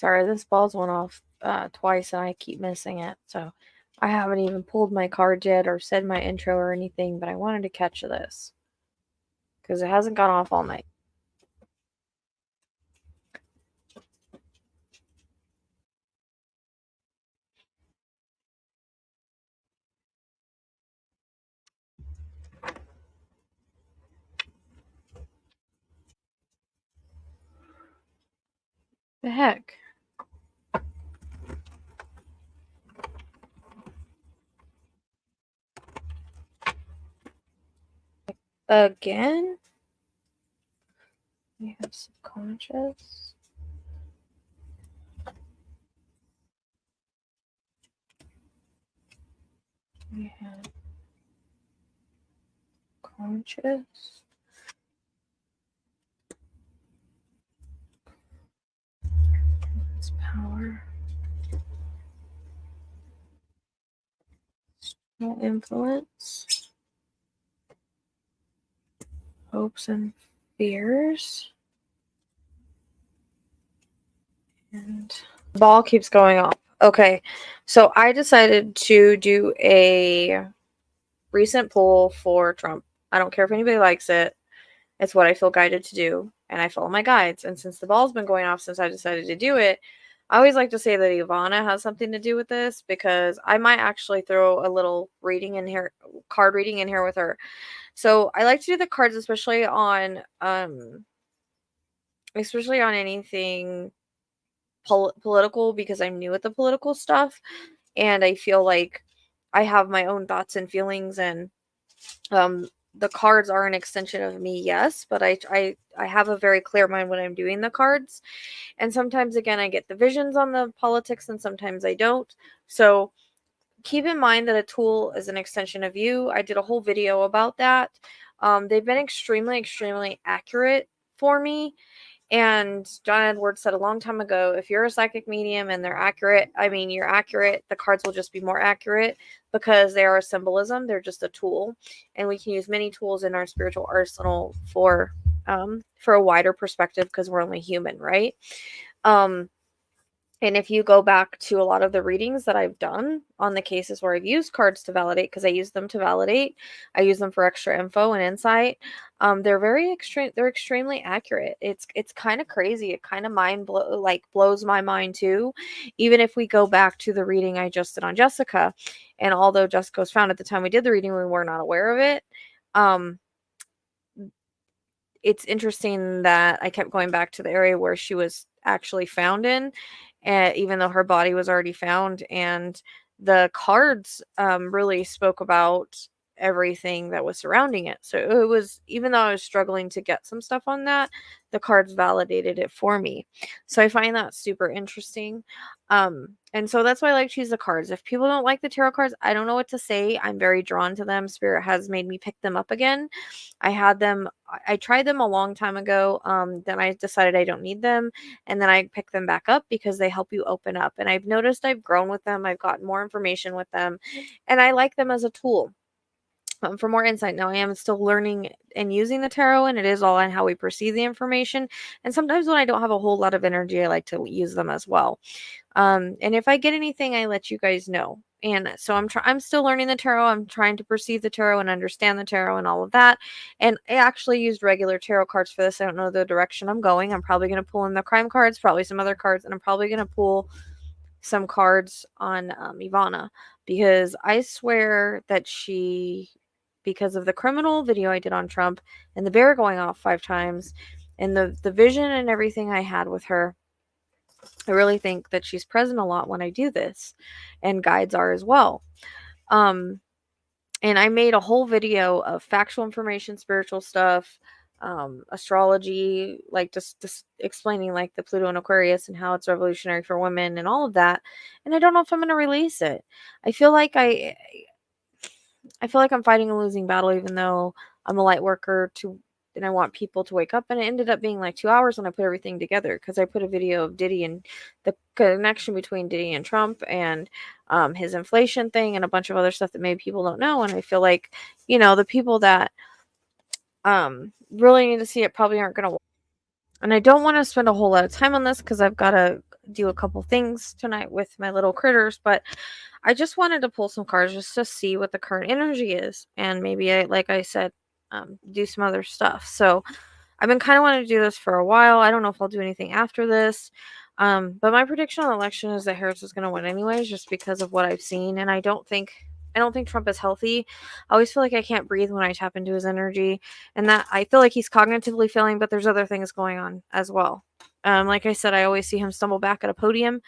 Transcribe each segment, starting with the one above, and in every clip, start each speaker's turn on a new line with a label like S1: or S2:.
S1: Sorry, this ball's went off twice and I keep missing it. So I haven't even pulled my card yet or said my intro or anything, but I wanted to catch this because it hasn't gone off all night. The heck? Again? We have subconscious. We have conscious. It's power. No influence. Hopes and fears. And the ball keeps going off. Okay, so I decided to do a recent poll for Trump. I don't care if anybody likes it. It's what I feel guided to do, and I follow my guides. And since the ball's been going off since I decided to do it, I always like to say that Ivana has something to do with this because I might actually throw a little reading in here, card reading in here with her. So I like to do the cards, especially on anything political, because I'm new at the political stuff, and I feel like I have my own thoughts and feelings, and the cards are an extension of me, yes, but I have a very clear mind when I'm doing the cards, and sometimes again I get the visions on the politics and sometimes I don't. So keep in mind that a tool is an extension of you. I did a whole video about that. They've been extremely accurate for me. And John Edwards said a long time ago, if you're a psychic medium and they're accurate, I mean, you're accurate, the cards will just be more accurate because they are a symbolism. They're just a tool. And we can use many tools in our spiritual arsenal for a wider perspective because we're only human, right? And if you go back to a lot of the readings that I've done on the cases where I've used cards to validate, because I use them to validate, I use them for extra info and insight. They're very extreme. They're extremely accurate. It's kind of crazy. It kind of blows my mind too. Even if we go back to the reading I just did on Jessica, and although Jessica was found at the time we did the reading, we were not aware of it. It's interesting that I kept going back to the area where she was actually found in, even though her body was already found. And the cards really spoke about everything that was surrounding it. So it was, even though I was struggling to get some stuff on that, the cards validated it for me. So I find that super interesting. And so that's why I like to use the cards. If people don't like the tarot cards, I don't know what to say. I'm very drawn to them. Spirit has made me pick them up again. I tried them a long time ago. Then I decided I don't need them. And then I pick them back up because they help you open up. And I've noticed I've grown with them. I've gotten more information with them. And I like them as a tool. For more insight. Now I am still learning and using the tarot, and it is all on how we perceive the information. And sometimes when I don't have a whole lot of energy, I like to use them as well. And if I get anything, I let you guys know. And so I'm still learning the tarot. I'm trying to perceive the tarot and understand the tarot and all of that. And I actually used regular tarot cards for this. I don't know the direction I'm going. I'm probably going to pull in the crime cards, probably some other cards, and I'm probably going to pull some cards on Ivana, because I swear that because of the criminal video I did on Trump and the bear going off 5 times and the vision and everything I had with her, I really think that she's present a lot when I do this, and guides are as well. And I made a whole video of factual information, spiritual stuff, astrology, like just explaining like the Pluto and Aquarius and how it's revolutionary for women and all of that. And I don't know if I'm going to release it. I feel like I'm fighting a losing battle, even though I'm a light worker and I want people to wake up. And it ended up being like 2 hours when I put everything together, because I put a video of Diddy and the connection between Diddy and Trump and his inflation thing and a bunch of other stuff that maybe people don't know. And I feel like, the people that really need to see it probably aren't going to. And I don't want to spend a whole lot of time on this because I've got to do a couple things tonight with my little critters, but I just wanted to pull some cards just to see what the current energy is, and maybe like I said, do some other stuff. So I've been kind of wanting to do this for a while. I don't know if I'll do anything after this. But my prediction on the election is that Harris is going to win anyways, just because of what I've seen. And I don't think Trump is healthy. I always feel like I can't breathe when I tap into his energy, and that I feel like he's cognitively failing, but there's other things going on as well. Like I said, I always see him stumble back at a podium.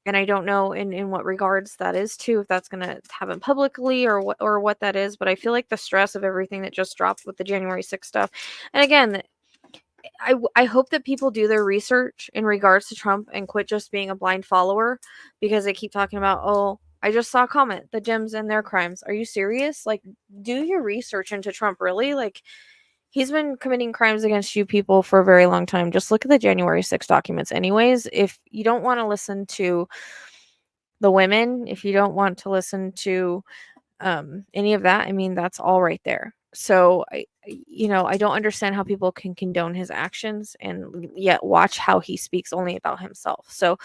S1: And I don't know in what regards that is too, if that's going to happen publicly or what that is. But I feel like the stress of everything that just dropped with the January 6th stuff. And again, I hope that people do their research in regards to Trump and quit just being a blind follower, because they keep talking about, oh, I just saw a comment, the Dems and their crimes. Are you serious? Like, do your research into Trump, really? Like, he's been committing crimes against you people for a very long time. Just look at the January 6th documents anyways. If you don't want to listen to the women, if you don't want to listen to any of that, I mean, that's all right there. So I don't understand how people can condone his actions and yet watch how he speaks only about himself. So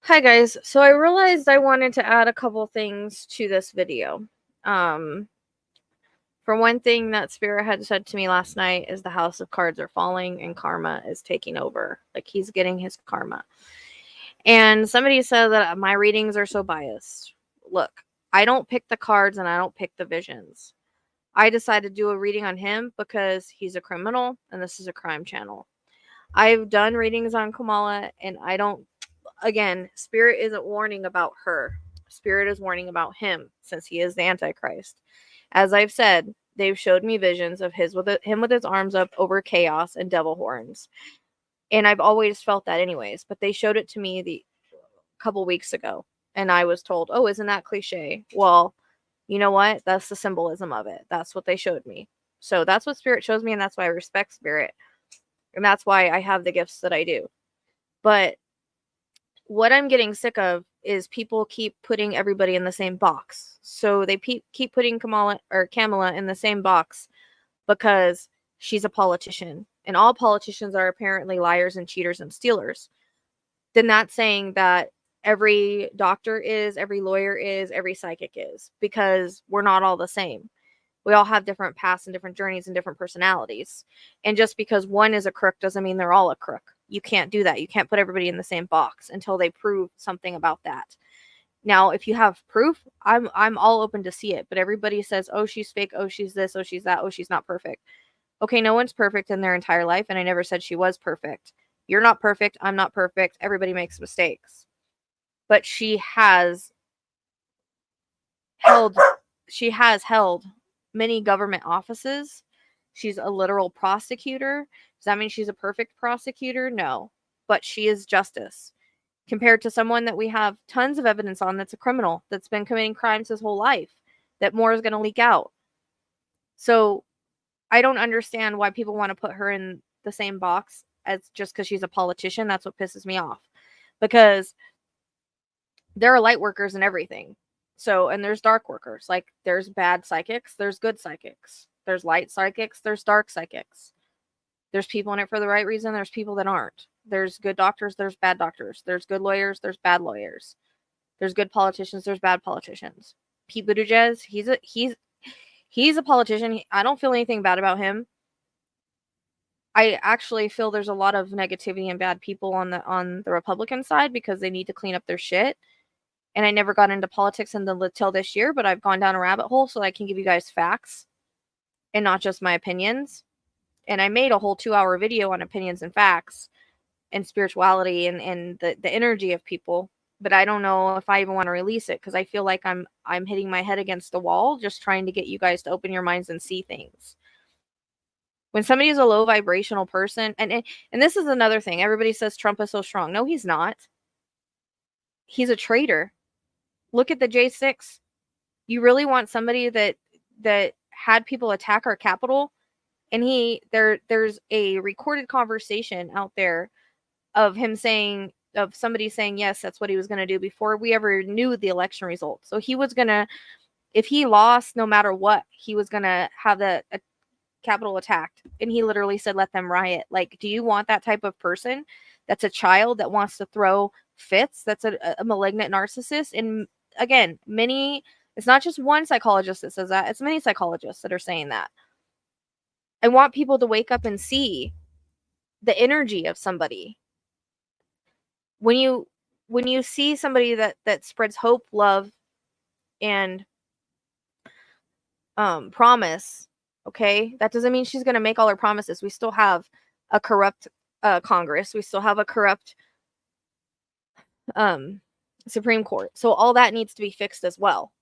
S1: hi guys. So I realized I wanted to add a couple things to this video. For one thing that Spirit had said to me last night is the house of cards are falling and karma is taking over. Like, he's getting his karma. And somebody said that my readings are so biased. Look, I don't pick the cards and I don't pick the visions. I decided to do a reading on him because he's a criminal and this is a crime channel. I've done readings on Kamala, and I don't, again, Spirit isn't warning about her. Spirit is warning about him, since he is the Antichrist. As I've said, they've showed me visions of him with his arms up over chaos and devil horns. And I've always felt that anyways, but they showed it to me the couple weeks ago, and I was told, oh, isn't that cliche? Well, you know what? That's the symbolism of it. That's what they showed me. So that's what Spirit shows me, and that's why I respect Spirit. And that's why I have the gifts that I do. But what I'm getting sick of is people keep putting everybody in the same box. So they keep putting Kamala in the same box because she's a politician. And all politicians are apparently liars and cheaters and stealers. Then that's saying that every doctor is, every lawyer is, every psychic is, because we're not all the same. We all have different paths and different journeys and different personalities. And just because one is a crook doesn't mean they're all a crook. You can't do that. You can't put everybody in the same box until they prove something about that. Now, if you have proof, I'm all open to see it. But everybody says, oh, she's fake. Oh, she's this. Oh, she's that. Oh, she's not perfect. Okay, no one's perfect in their entire life. And I never said she was perfect. You're not perfect. I'm not perfect. Everybody makes mistakes. But she has held many government offices. She's a literal prosecutor. Does that mean she's a perfect prosecutor? No. But she is justice. Compared to someone that we have tons of evidence on that's a criminal, that's been committing crimes his whole life, that more is going to leak out. So I don't understand why people want to put her in the same box as just because she's a politician. That's what pisses me off. Because there are light workers and everything. So, and there's dark workers. Like, there's bad psychics, there's good psychics. There's light psychics, there's dark psychics. There's people in it for the right reason, there's people that aren't. There's good doctors, there's bad doctors. There's good lawyers, there's bad lawyers. There's good politicians, there's bad politicians. Pete Buttigieg, he's a politician. I don't feel anything bad about him. I actually feel there's a lot of negativity and bad people on the Republican side because they need to clean up their shit. And I never got into politics until this year, but I've gone down a rabbit hole so I can give you guys facts and not just my opinions. And I made a whole 2-hour video on opinions and facts and spirituality and the energy of people. But I don't know if I even want to release it because I feel like I'm hitting my head against the wall just trying to get you guys to open your minds and see things. When somebody is a low vibrational person, and this is another thing, everybody says Trump is so strong. No, he's not. He's a traitor. Look at the J6. You really want somebody that had people attack our Capitol? And there's a recorded conversation out there of somebody saying, yes, that's what he was going to do before we ever knew the election results. So he was going to, if he lost, no matter what, he was going to have Capitol attacked, and he literally said, let them riot. Like, do you want that type of person that's a child that wants to throw fits, that's a malignant narcissist? And again, it's not just one psychologist that says that, it's many psychologists that are saying that. I want people to wake up and see the energy of somebody. When you see somebody that spreads hope, love, and promise, okay, that doesn't mean she's going to make all her promises. We still have a corrupt Congress. We still have a corrupt Supreme Court. So all that needs to be fixed as well.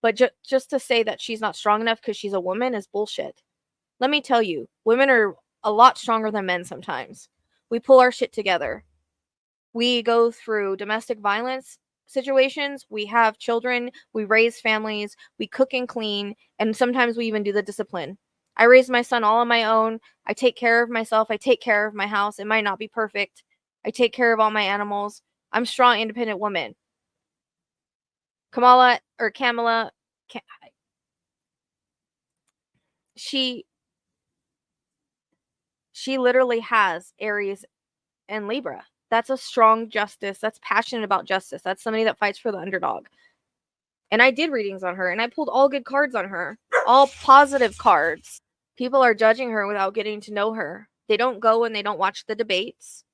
S1: But just to say that she's not strong enough because she's a woman is bullshit. Let me tell you, women are a lot stronger than men sometimes. We pull our shit together. We go through domestic violence situations. We have children. We raise families. We cook and clean. And sometimes we even do the discipline. I raised my son all on my own. I take care of myself. I take care of my house. It might not be perfect. I take care of all my animals. I'm a strong, independent woman. Kamala, she literally has Aries and Libra. That's a strong justice. That's passionate about justice. That's somebody that fights for the underdog. And I did readings on her, and I pulled all good cards on her, all positive cards. People are judging her without getting to know her. They don't go and they don't watch the debates.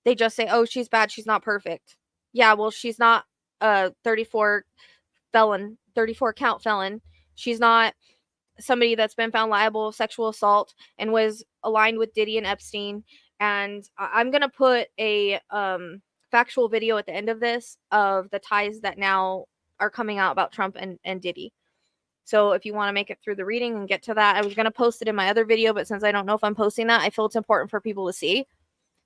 S1: They just say, oh, she's bad. She's not perfect. Yeah, well, she's not a 34 count felon. She's not somebody that's been found liable of sexual assault and was aligned with Diddy and Epstein. And I'm going to put a factual video at the end of this of the ties that now are coming out about Trump and Diddy. So if you want to make it through the reading and get to that, I was going to post it in my other video, but since I don't know if I'm posting that, I feel it's important for people to see,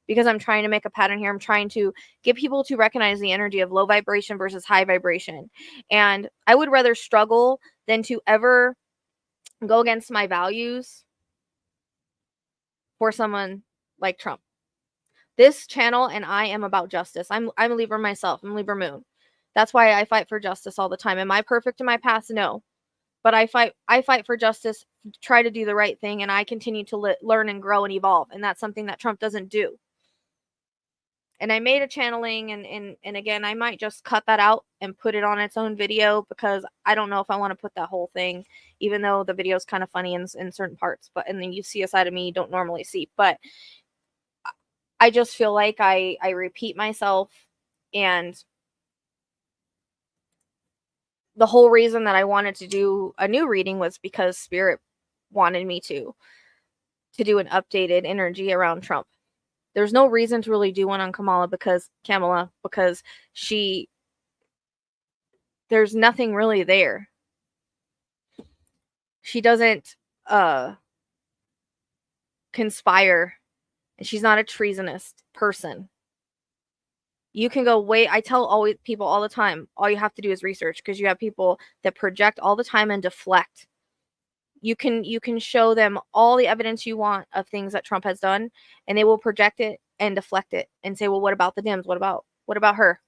S1: because I'm trying to make a pattern here. I'm trying to get people to recognize the energy of low vibration versus high vibration. And I would rather struggle than to ever go against my values for someone like Trump. This channel and I am about justice. I'm a Libra myself. I'm Libra moon. That's why I fight for justice all the time. Am I perfect in my past? No. But I fight for justice, try to do the right thing, and I continue to learn and grow and evolve. And that's something that Trump doesn't do. And I made a channeling, and again, I might just cut that out and put it on its own video, because I don't know if I want to put that whole thing, even though the video is kind of funny in certain parts. But and then you see a side of me you don't normally see. But I just feel like I repeat myself, and the whole reason that I wanted to do a new reading was because Spirit wanted me to do an updated energy around Trump. There's no reason to really do one on Kamala because there's nothing really there. She doesn't conspire, and she's not a treasonous person. You can go I tell people all the time, all you have to do is research, because you have people that project all the time and deflect. You can show them all the evidence you want of things that Trump has done, and they will project it and deflect it and say, well, what about the Dems? What about her?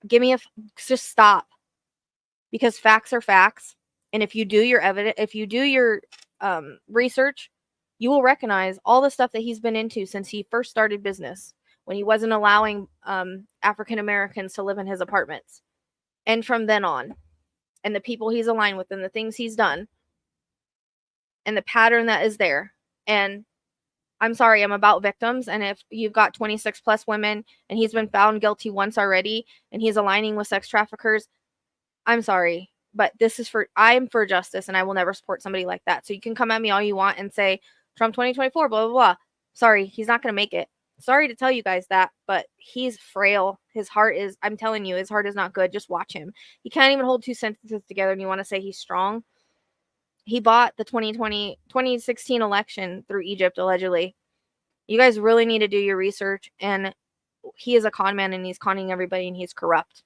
S1: Just stop. Because facts are facts. And if you do your research, you will recognize all the stuff that he's been into since he first started business, when he wasn't allowing African Americans to live in his apartments. And from then on, and the people he's aligned with and the things he's done, and the pattern that is there. And I'm sorry, I'm about victims. And if you've got 26 plus women and he's been found guilty once already and he's aligning with sex traffickers, I'm sorry, but I'm for justice, and I will never support somebody like that. So you can come at me all you want and say Trump 2024, blah, blah, blah. Sorry, he's not going to make it. Sorry to tell you guys that, but he's frail. I'm telling you, his heart is not good. Just watch him. He can't even hold two sentences together, and you want to say he's strong? He bought the 2016 election through Egypt, allegedly. You guys really need to do your research. And he is a con man, and he's conning everybody, and he's corrupt.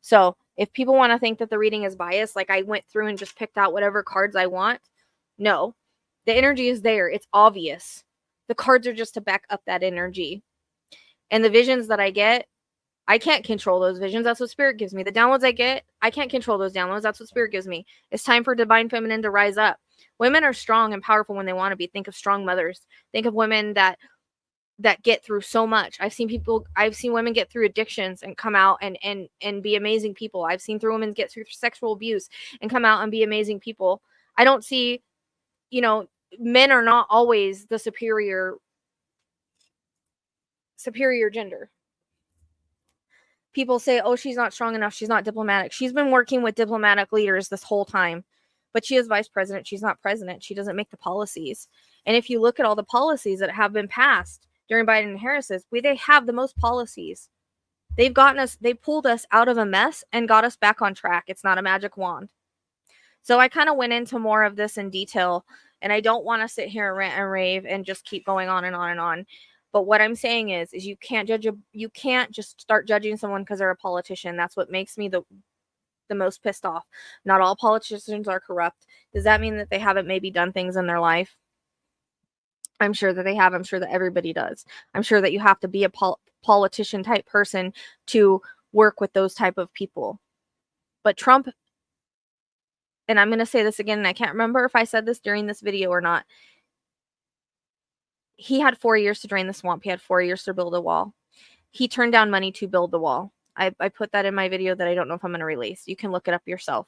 S1: So if people want to think that the reading is biased, like I went through and just picked out whatever cards I want, no. The energy is there. It's obvious. The cards are just to back up that energy. And the visions that I get, I can't control those visions. That's what Spirit gives me. The downloads I get, I can't control those downloads. That's what Spirit gives me. It's time for Divine Feminine to rise up. Women are strong and powerful when they want to be. Think of strong mothers. Think of women that get through so much. I've seen women get through addictions and come out and be amazing people. I've seen women get through sexual abuse and come out and be amazing people. I don't see, men are not always the superior gender. People say, oh, she's not strong enough, she's not diplomatic. She's been working with diplomatic leaders this whole time, but she is vice president, she's not president. She doesn't make the policies. And if you look at all the policies that have been passed during Biden and Harris's, they have the most policies. They pulled us out of a mess and got us back on track. It's not a magic wand. So I kind of went into more of this in detail, and I don't want to sit here and rant and rave and just keep going on and on and on. But what I'm saying is you can't just start judging someone because they're a politician. That's what makes me the most pissed off. Not all politicians are corrupt. Does that mean that they haven't maybe done things in their life? I'm sure that they have. I'm sure that everybody does. I'm sure that you have to be a politician type person to work with those type of people. But Trump, and I'm going to say this again, and I can't remember if I said this during this video or not. He had 4 years to drain the swamp. He had 4 years to build a wall. He turned down money to build the wall. I put that in my video that I don't know if I'm going to release. You can look it up yourself.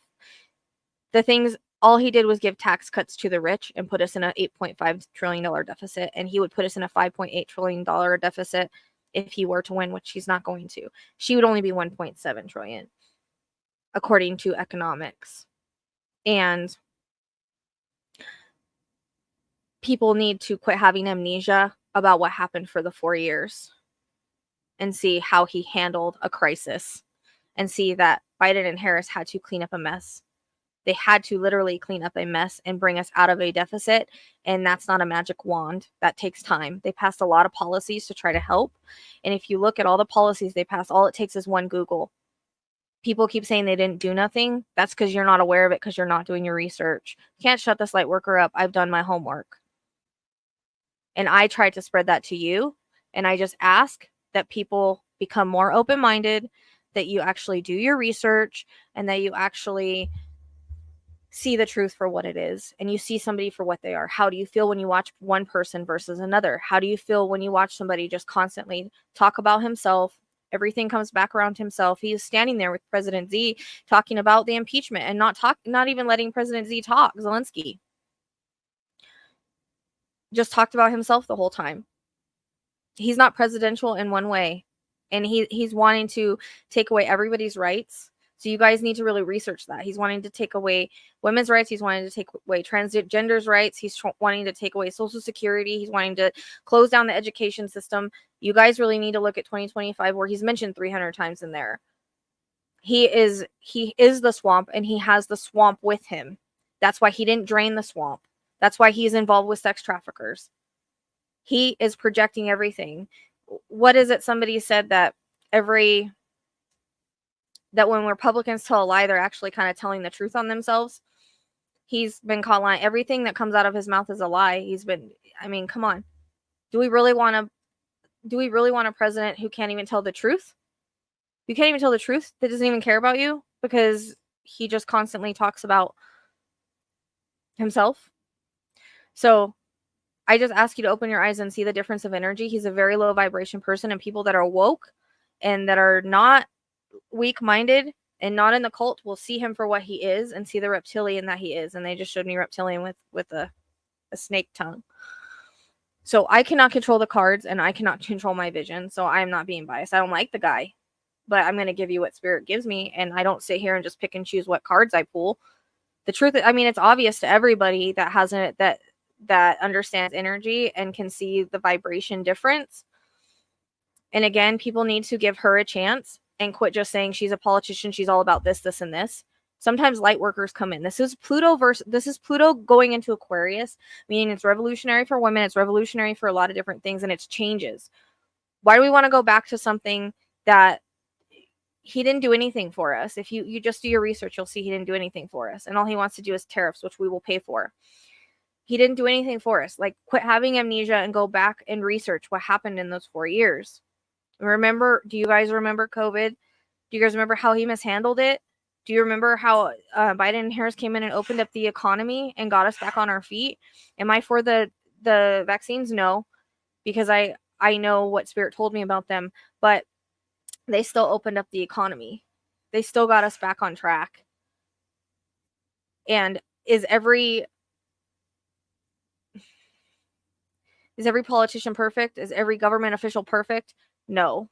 S1: All he did was give tax cuts to the rich and put us in an $8.5 trillion deficit. And he would put us in a $5.8 trillion deficit if he were to win, which he's not going to. She would only be $1.7 trillion, according to economics. And people need to quit having amnesia about what happened for the 4 years and see how he handled a crisis and see that Biden and Harris had to clean up a mess. They had to literally clean up a mess and bring us out of a deficit. And that's not a magic wand. That takes time. They passed a lot of policies to try to help. And if you look at all the policies they passed, all it takes is one Google. People keep saying they didn't do nothing. That's because you're not aware of it, because you're not doing your research. You can't shut this light worker up. I've done my homework. And I tried to spread that to you. And I just ask that people become more open-minded, that you actually do your research, and that you actually see the truth for what it is, and you see somebody for what they are. How do you feel when you watch one person versus another? How do you feel when you watch somebody just constantly talk about himself? Everything comes back around himself. He is standing there with President Z talking about the impeachment and not even letting President Z talk. Zelensky just talked about himself the whole time. He's not presidential in one way, and he's wanting to take away everybody's rights. So you guys need to really research that. He's wanting to take away women's rights. He's wanting to take away transgender's rights. He's wanting to take away Social Security. He's wanting to close down the education system. You guys really need to look at 2025, where he's mentioned 300 times in there. He is the swamp, and he has the swamp with him. That's why he didn't drain the swamp. That's why he's involved with sex traffickers. He is projecting everything. What is it? Somebody said that when Republicans tell a lie, they're actually kind of telling the truth on themselves. He's been caught lying. Everything that comes out of his mouth is a lie. Come on. Do we really want a president who can't even tell the truth? You can't even tell the truth? That doesn't even care about you because he just constantly talks about himself. So I just ask you to open your eyes and see the difference of energy. He's a very low vibration person, and people that are woke and that are not weak-minded and not in the cult will see him for what he is and see the reptilian that he is. And they just showed me reptilian with a snake tongue. So I cannot control the cards, and I cannot control my vision. So I'm not being biased. I don't like the guy, but I'm going to give you what spirit gives me. And I don't sit here and just pick and choose what cards I pull. The truth, it's obvious to everybody that understands energy and can see the vibration difference. And again, people need to give her a chance and quit just saying she's a politician. She's all about this, this, and this. Sometimes light workers come in. This is Pluto going into Aquarius, meaning it's revolutionary for women. It's revolutionary for a lot of different things, and it's changes. Why do we want to go back to something that he didn't do anything for us? If you just do your research, you'll see he didn't do anything for us. And all he wants to do is tariffs, which we will pay for. He didn't do anything for us. Like, quit having amnesia and go back and research what happened in those 4 years. Do you guys remember COVID? Do you guys remember how he mishandled it? Do you remember how Biden and Harris came in and opened up the economy and got us back on our feet? Am I for the vaccines? No, because I know what Spirit told me about them, but they still opened up the economy. They still got us back on track. And is every politician perfect? Is every government official perfect? No.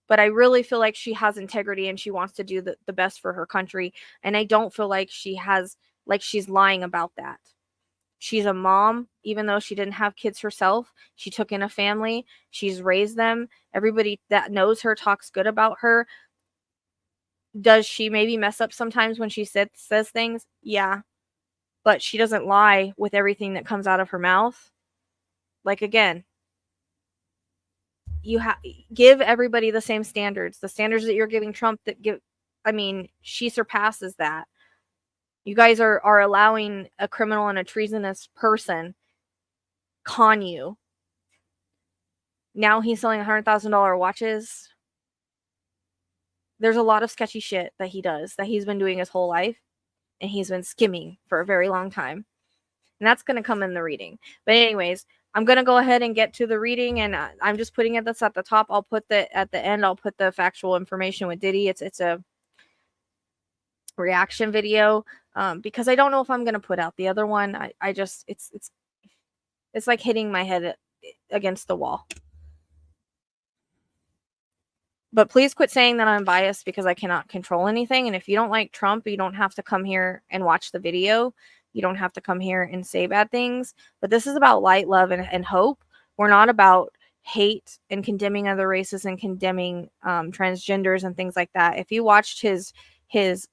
S1: But I really feel like she has integrity and she wants to do the best for her country. And I don't feel like she's lying about that. She's a mom, even though she didn't have kids herself. She took in a family. She's raised them. Everybody that knows her talks good about her. Does she maybe mess up sometimes when she says things? Yeah. But she doesn't lie with everything that comes out of her mouth. Like, again, you give everybody the same standards. The standards that you're giving Trump she surpasses that. You guys are allowing a criminal and a treasonous person con you. Now he's selling $100,000 watches. There's a lot of sketchy shit that he does, that he's been doing his whole life, and he's been skimming for a very long time. And that's going to come in the reading. But anyways, I'm going to go ahead and get to the reading, and I'm just putting it this at the top. I'll put at the end, I'll put the factual information with Diddy. It's a reaction video, because I don't know if I'm going to put out the other one. I just, it's like hitting my head against the wall. But please quit saying that I'm biased, because I cannot control anything. And if you don't like Trump, you don't have to come here and watch the video. You don't have to come here and say bad things. But this is about light, love, and hope. We're not about hate and condemning other races and condemning transgenders and things like that. If you watched his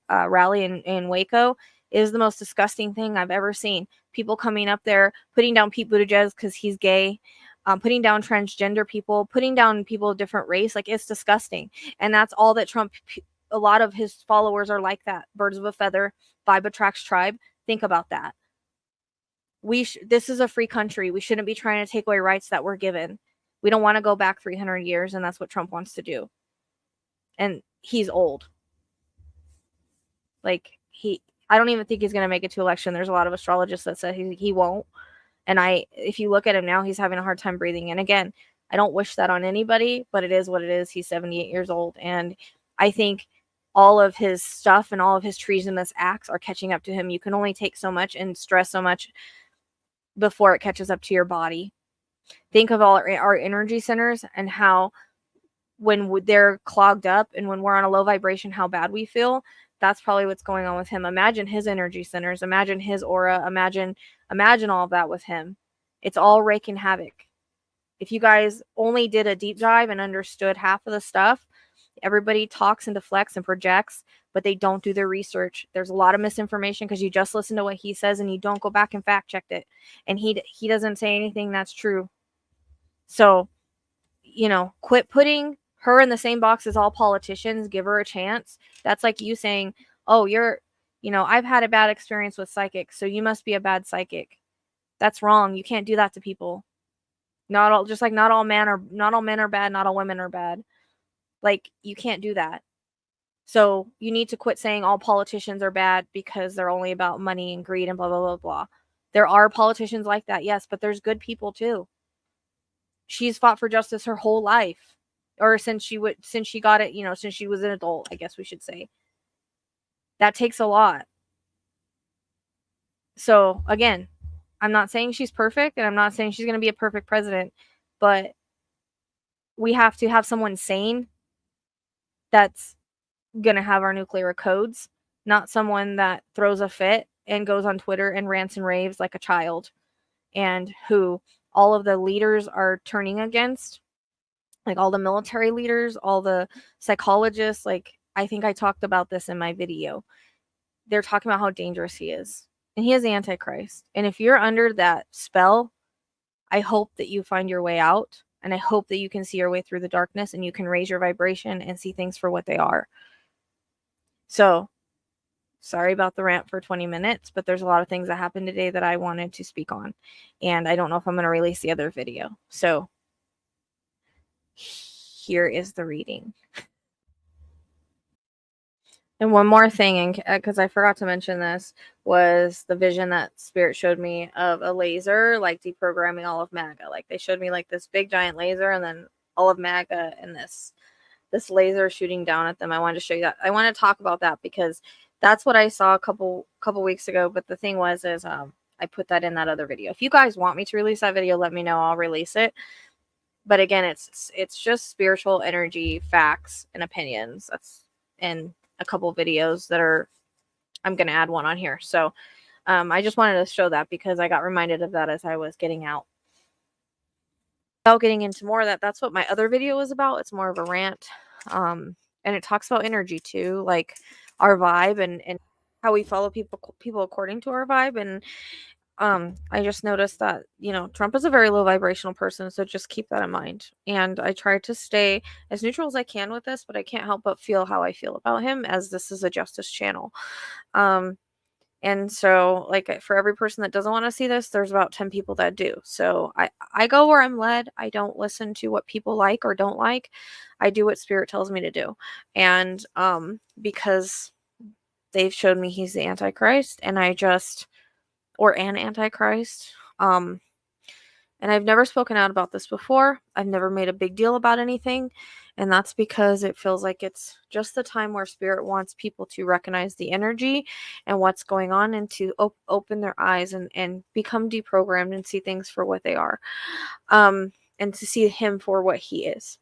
S1: rally in Waco, it is the most disgusting thing I've ever seen. People coming up there, putting down Pete Buttigieg because he's gay, putting down transgender people, putting down people of different race. Like, it's disgusting. And that's all that Trump, a lot of his followers are like that. Birds of a feather, vibe attracts tribe. Think about that. This is a free country. We shouldn't be trying to take away rights that were given. We don't want to go back 300 years, and that's what Trump wants to do. And he's old. Like, I don't even think he's going to make it to election. There's a lot of astrologists that say he won't. And if you look at him now, he's having a hard time breathing. And again, I don't wish that on anybody, but it is what it is. He's 78 years old. And I think all of his stuff and all of his treasonous acts are catching up to him. You can only take so much and stress so much before it catches up to your body. Think of all our energy centers and how when they're clogged up and when we're on a low vibration, how bad we feel. That's probably what's going on with him. Imagine his energy centers. Imagine his aura. Imagine all of that with him. It's all wreaking havoc. If you guys only did a deep dive and understood half of the stuff, everybody talks and deflects and projects, but they don't do their research. There's a lot of misinformation because you just listen to what he says and you don't go back and fact check it. And he doesn't say anything that's true. So, quit putting her in the same box as all politicians. Give her a chance. That's like you saying, oh, I've had a bad experience with psychics, so you must be a bad psychic. That's wrong. You can't do that to people. Not all men are bad, not all women are bad. Like, you can't do that. So you need to quit saying all politicians are bad because they're only about money and greed and blah, blah, blah, blah. There are politicians like that, yes, but there's good people too. She's fought for justice her whole life, or since she got it, since she was an adult, I guess we should say. That takes a lot. So again, I'm not saying she's perfect, and I'm not saying she's going to be a perfect president, but we have to have someone sane that's going to have our nuclear codes, not someone that throws a fit and goes on Twitter and rants and raves like a child, and who all of the leaders are turning against, like all the military leaders, all the psychologists. Like, I think I talked about this in my video. They're talking about how dangerous he is, and he is the Antichrist. And if you're under that spell, I hope that you find your way out, and I hope that you can see your way through the darkness and you can raise your vibration and see things for what they are. So, sorry about the rant for 20 minutes, but there's a lot of things that happened today that I wanted to speak on, and I don't know if I'm going to release the other video. So, here is the reading. And one more thing, because I forgot to mention this, was the vision that Spirit showed me of a laser, like deprogramming all of MAGA. Like they showed me like this big giant laser, and then all of MAGA and this laser shooting down at them. I wanted to show you that. I want to talk about that because that's what I saw a couple weeks ago. But the thing was, is I put that in that other video. If you guys want me to release that video, let me know. I'll release it. But again, it's just spiritual energy, facts, and opinions. That's in a couple videos that are. I'm gonna add one on here. So I just wanted to show that because I got reminded of that as I was getting out. Without getting into more of that, that's what my other video was about. It's more of a rant. And it talks about energy too, like our vibe and how we follow people according to our vibe. And I just noticed that, Trump is a very low vibrational person, so just keep that in mind. And I try to stay as neutral as I can with this, but I can't help but feel how I feel about him, as this is a justice channel. And so, like, for every person that doesn't want to see this, there's about 10 people that do. So I go where I'm led. I don't listen to what people like or don't like. I do what Spirit tells me to do. And because they've showed me he's the Antichrist, and or an Antichrist. And I've never spoken out about this before. I've never made a big deal about anything. And that's because it feels like it's just the time where Spirit wants people to recognize the energy and what's going on, and to open their eyes and become deprogrammed and see things for what they are. And to see him for what he is.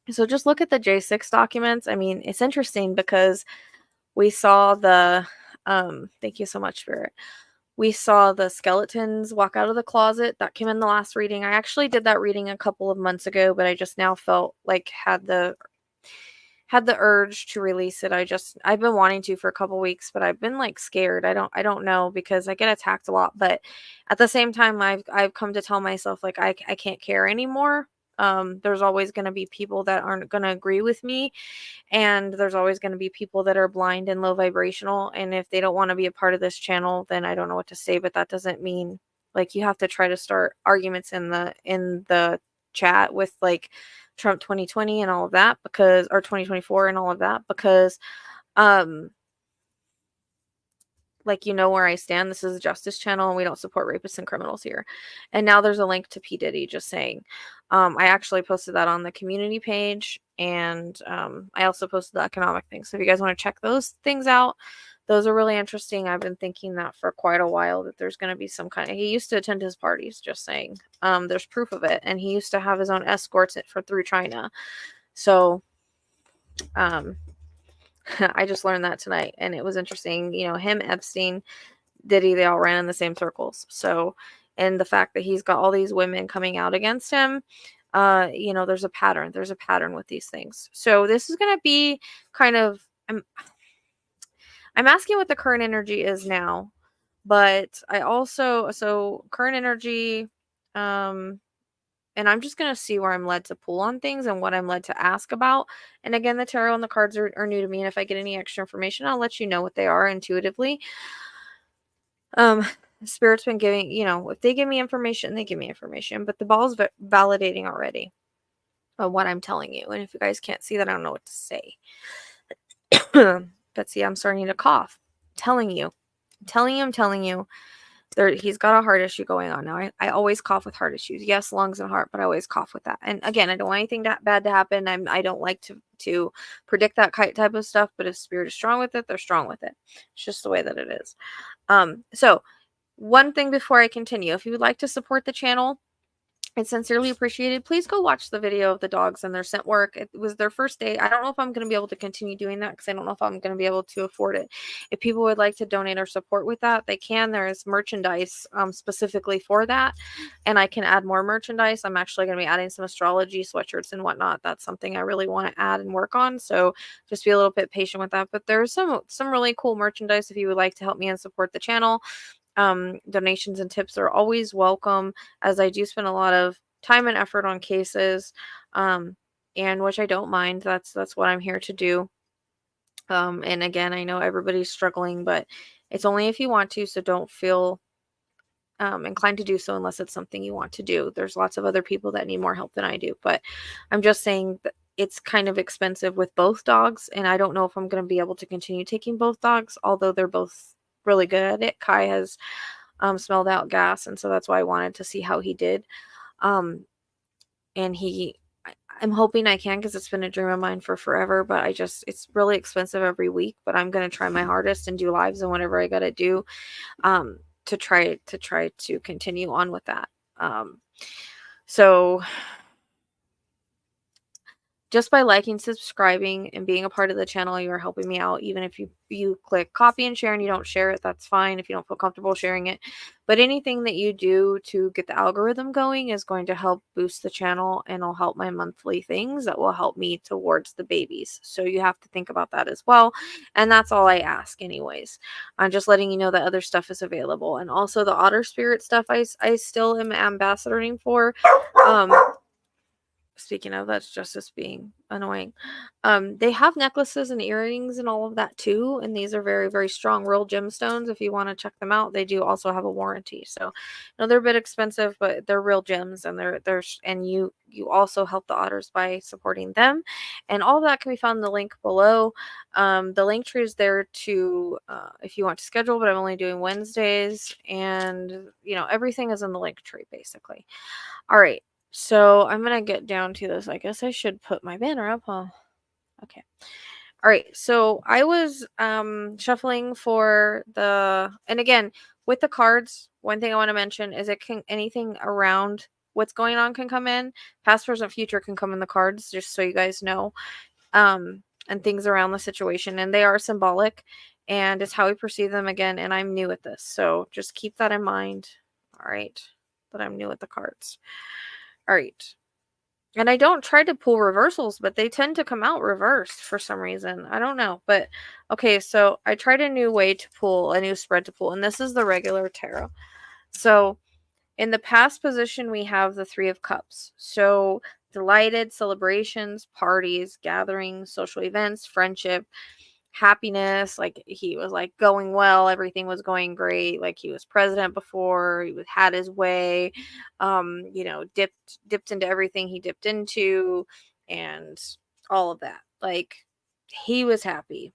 S1: So just look at the J6 documents. I mean, it's interesting because we saw thank you so much, Spirit. We saw the skeletons walk out of the closet. That came in the last reading. I actually did that reading a couple of months ago, but I just now felt like had the urge to release it. I've been wanting to for a couple weeks, but I've been like scared. I don't know, because I get attacked a lot, but at the same time I've come to tell myself, like, I can't care anymore. There's always going to be people that aren't going to agree with me, and there's always going to be people that are blind and low vibrational, and if they don't want to be a part of this channel, then I don't know what to say. But that doesn't mean, like, you have to try to start arguments in the chat with, like, Trump 2020 and all of that, because, or 2024 and all of that, because like, where I stand. This is a justice channel, and we don't support rapists and criminals here. And now there's a link to P. Diddy, just saying. I actually posted that on the community page, and I also posted the economic thing. So if you guys want to check those things out, those are really interesting. I've been thinking that for quite a while, that there's going to be some kind of, he used to attend his parties, just saying. There's proof of it, and he used to have his own escorts through China. So I just learned that tonight, and it was interesting. Him, Epstein, Diddy, they all ran in the same circles. So, and the fact that he's got all these women coming out against him, there's a pattern. There's a pattern with these things. So this is going to be kind of, I'm asking what the current energy is now, but so current energy, and I'm just going to see where I'm led to pull on things and what I'm led to ask about. And again, the tarot and the cards are new to me. And if I get any extra information, I'll let you know what they are intuitively. Spirit's been giving, if they give me information, they give me information. But the ball's validating already on what I'm telling you. And if you guys can't see that, I don't know what to say. But see, I'm starting to cough. I'm telling you. He's got a heart issue going on now. I always cough with heart issues. Yes, lungs and heart, but I always cough with that. And again, I don't want anything bad to happen. I don't like to predict that type of stuff. But if Spirit is strong with it, they're strong with it. It's just the way that it is. So one thing before I continue, if you would like to support the channel, it's sincerely appreciated. Please go watch the video of the dogs and their scent work. It was their first day. I don't know if I'm going to be able to continue doing that, because I don't know if I'm going to be able to afford it. If people would like to donate or support with that, they can. There is merchandise specifically for that, and I can add more merchandise. I'm actually going to be adding some astrology sweatshirts and whatnot. That's something I really want to add and work on. So just be a little bit patient with that. But there's some really cool merchandise if you would like to help me and support the channel. Donations and tips are always welcome, as I do spend a lot of time and effort on cases, and which I don't mind. That's what I'm here to do. And again, I know everybody's struggling, but it's only if you want to, so don't feel inclined to do so unless it's something you want to do. There's lots of other people that need more help than I do, but I'm just saying that it's kind of expensive with both dogs, and I don't know if I'm going to be able to continue taking both dogs, although they're both really good at it. Kai has smelled out gas, and so that's why I wanted to see how he did. Um, and I'm hoping I can, because it's been a dream of mine for forever, but it's really expensive every week, but I'm going to try my hardest and do lives and whatever I got to do to try to continue on with that. So just by liking, subscribing, and being a part of the channel, you are helping me out. Even if you click copy and share and you don't share it, that's fine if you don't feel comfortable sharing it. But anything that you do to get the algorithm going is going to help boost the channel, and it'll help my monthly things that will help me towards the babies. So you have to think about that as well. And that's all I ask anyways. I'm just letting you know that other stuff is available. And also the Otter Spirit stuff I still am ambassadoring for. Speaking of, that's Justice being annoying. They have necklaces and earrings and all of that too, and these are very, very strong real gemstones. If you want to check them out, they do also have a warranty. So, they're a bit expensive, but they're real gems, and and you also help the otters by supporting them, and all of that can be found in the link below. The link tree is there to if you want to schedule, but I'm only doing Wednesdays, and everything is in the link tree basically. All right. So I'm going to get down to this. I guess I should put my banner up, huh? Okay. All right. So I was shuffling for and again, with the cards, one thing I want to mention is anything around what's going on can come in. Past, present, future can come in the cards, just so you guys know. And things around the situation, and they are symbolic, and it's how we perceive them again. And I'm new at this, so just keep that in mind. All right. That I'm new at the cards. All right. And I don't try to pull reversals, but they tend to come out reversed for some reason. I don't know. But okay, so I tried a new way to pull, a new spread to pull, and this is the regular tarot. So in the past position, we have the Three of Cups. So delighted, celebrations, parties, gatherings, social events, friendship, happiness, like he was like going well, everything was going great, like he was president before, had his way, dipped into everything he dipped into, and all of that, like he was happy.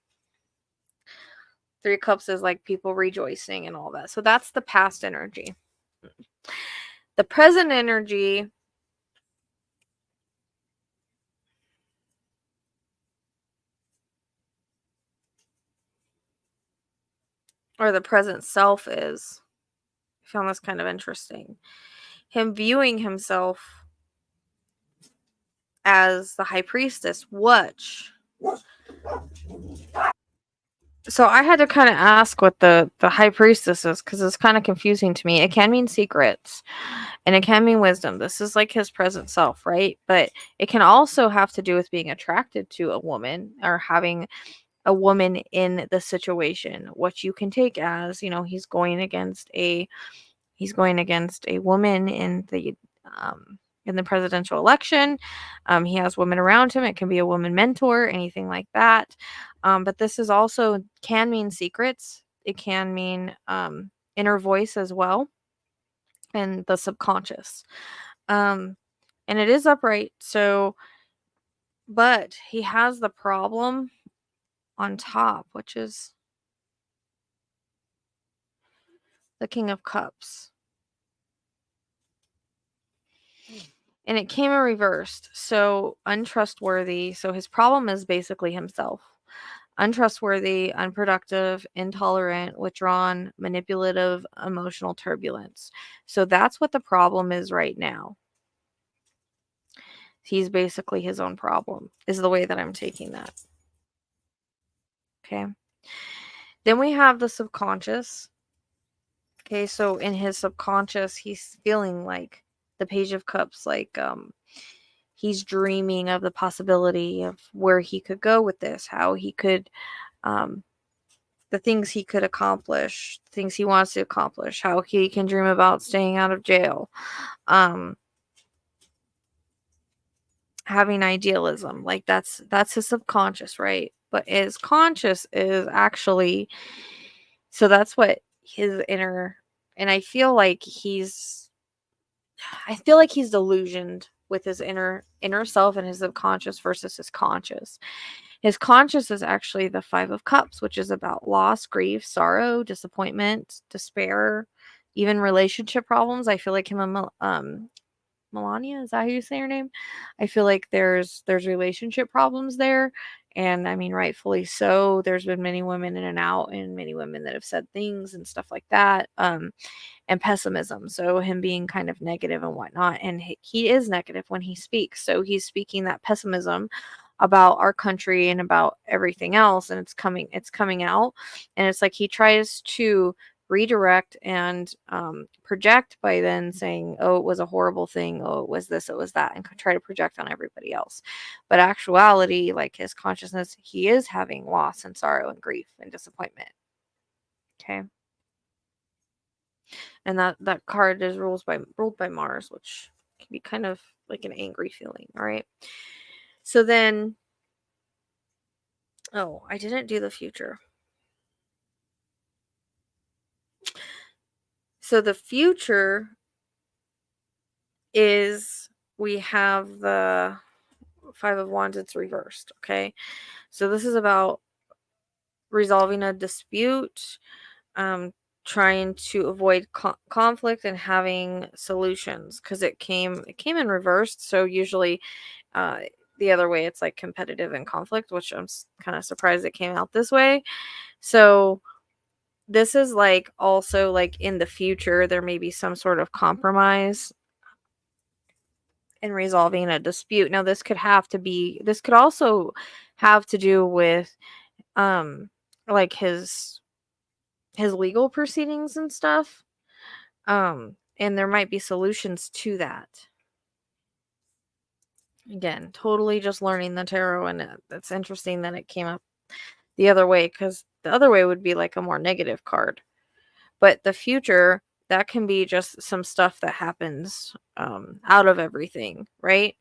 S1: Three of Cups is like people rejoicing and all that. So that's the past energy. The present energy or the present self is, I found this kind of interesting, him viewing himself as the high priestess. So I had to kind of ask what the high priestess is, because it's kind of confusing to me. It can mean secrets, and it can mean wisdom. This is like his present self, right? But it can also have to do with being attracted to a woman, or having a woman in the situation, which you can take as, he's going against a woman in the presidential election. He has women around him. It can be a woman mentor, anything like that. But this is also can mean secrets. It can mean inner voice as well, and the subconscious. And it is upright. So, but he has the problem on top, which is the King of Cups. And it came in reversed. So untrustworthy. So his problem is basically himself. Untrustworthy, unproductive, intolerant, withdrawn, manipulative, emotional turbulence. So that's what the problem is right now. He's basically his own problem, is the way that I'm taking that. Okay. Then we have the subconscious. Okay, so in his subconscious, he's feeling like the Page of Cups, like he's dreaming of the possibility of where he could go with this, how he could the things he could accomplish, things he wants to accomplish, how he can dream about staying out of jail, having idealism. Like that's his subconscious, right? But his conscious is actually, so that's what his inner, and I feel like he's delusioned with his inner self and his subconscious versus his conscious. His conscious is actually the 5 of Cups, which is about loss, grief, sorrow, disappointment, despair, even relationship problems. I feel like him and Melania, is that how you say her name? I feel like there's relationship problems there, and I mean rightfully so. There's been many women in and out, and many women that have said things and stuff like that. And pessimism. So him being kind of negative and whatnot. And he is negative when he speaks. So he's speaking that pessimism about our country and about everything else. And it's coming out. And it's like he tries to redirect and project by then saying, oh, it was a horrible thing. Oh, it was this, it was that, and try to project on everybody else. But actuality, like his consciousness, he is having loss and sorrow and grief and disappointment. Okay. And that card is ruled by Mars, which can be kind of like an angry feeling. All right. So then, oh, I didn't do the future. So the future is, we have the 5 of Wands. It's reversed. Okay. So this is about resolving a dispute, um, trying to avoid conflict and having solutions, because it came in reversed. So usually uh, the other way, it's like competitive and conflict, which I'm kind of surprised it came out this way. So this is like also like in the future there may be some sort of compromise in resolving a dispute. Now this could also have to do with like his legal proceedings and stuff. And there might be solutions to that. Again, totally just learning the tarot, and it's interesting that it came up the other way, because the other way would be like a more negative card. But the future, that can be just some stuff that happens out of everything, right?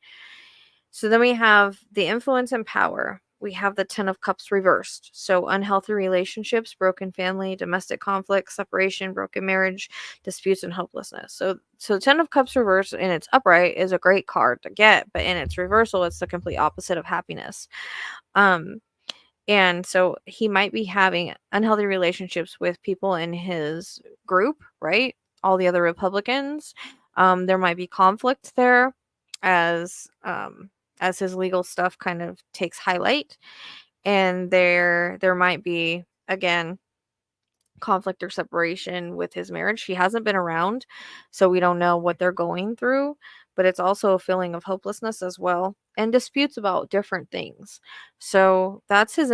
S1: So then we have the influence and power. We have the 10 of Cups reversed. So unhealthy relationships, broken family, domestic conflict, separation, broken marriage, disputes, and hopelessness. So 10 of Cups reversed in its upright is a great card to get, but in its reversal, it's the complete opposite of happiness. And so he might be having unhealthy relationships with people in his group, right? All the other Republicans. There might be conflict there as his legal stuff kind of takes highlight. And there might be, again, conflict or separation with his marriage. He hasn't been around, so we don't know what they're going through, but it's also a feeling of hopelessness as well, and disputes about different things. So that's his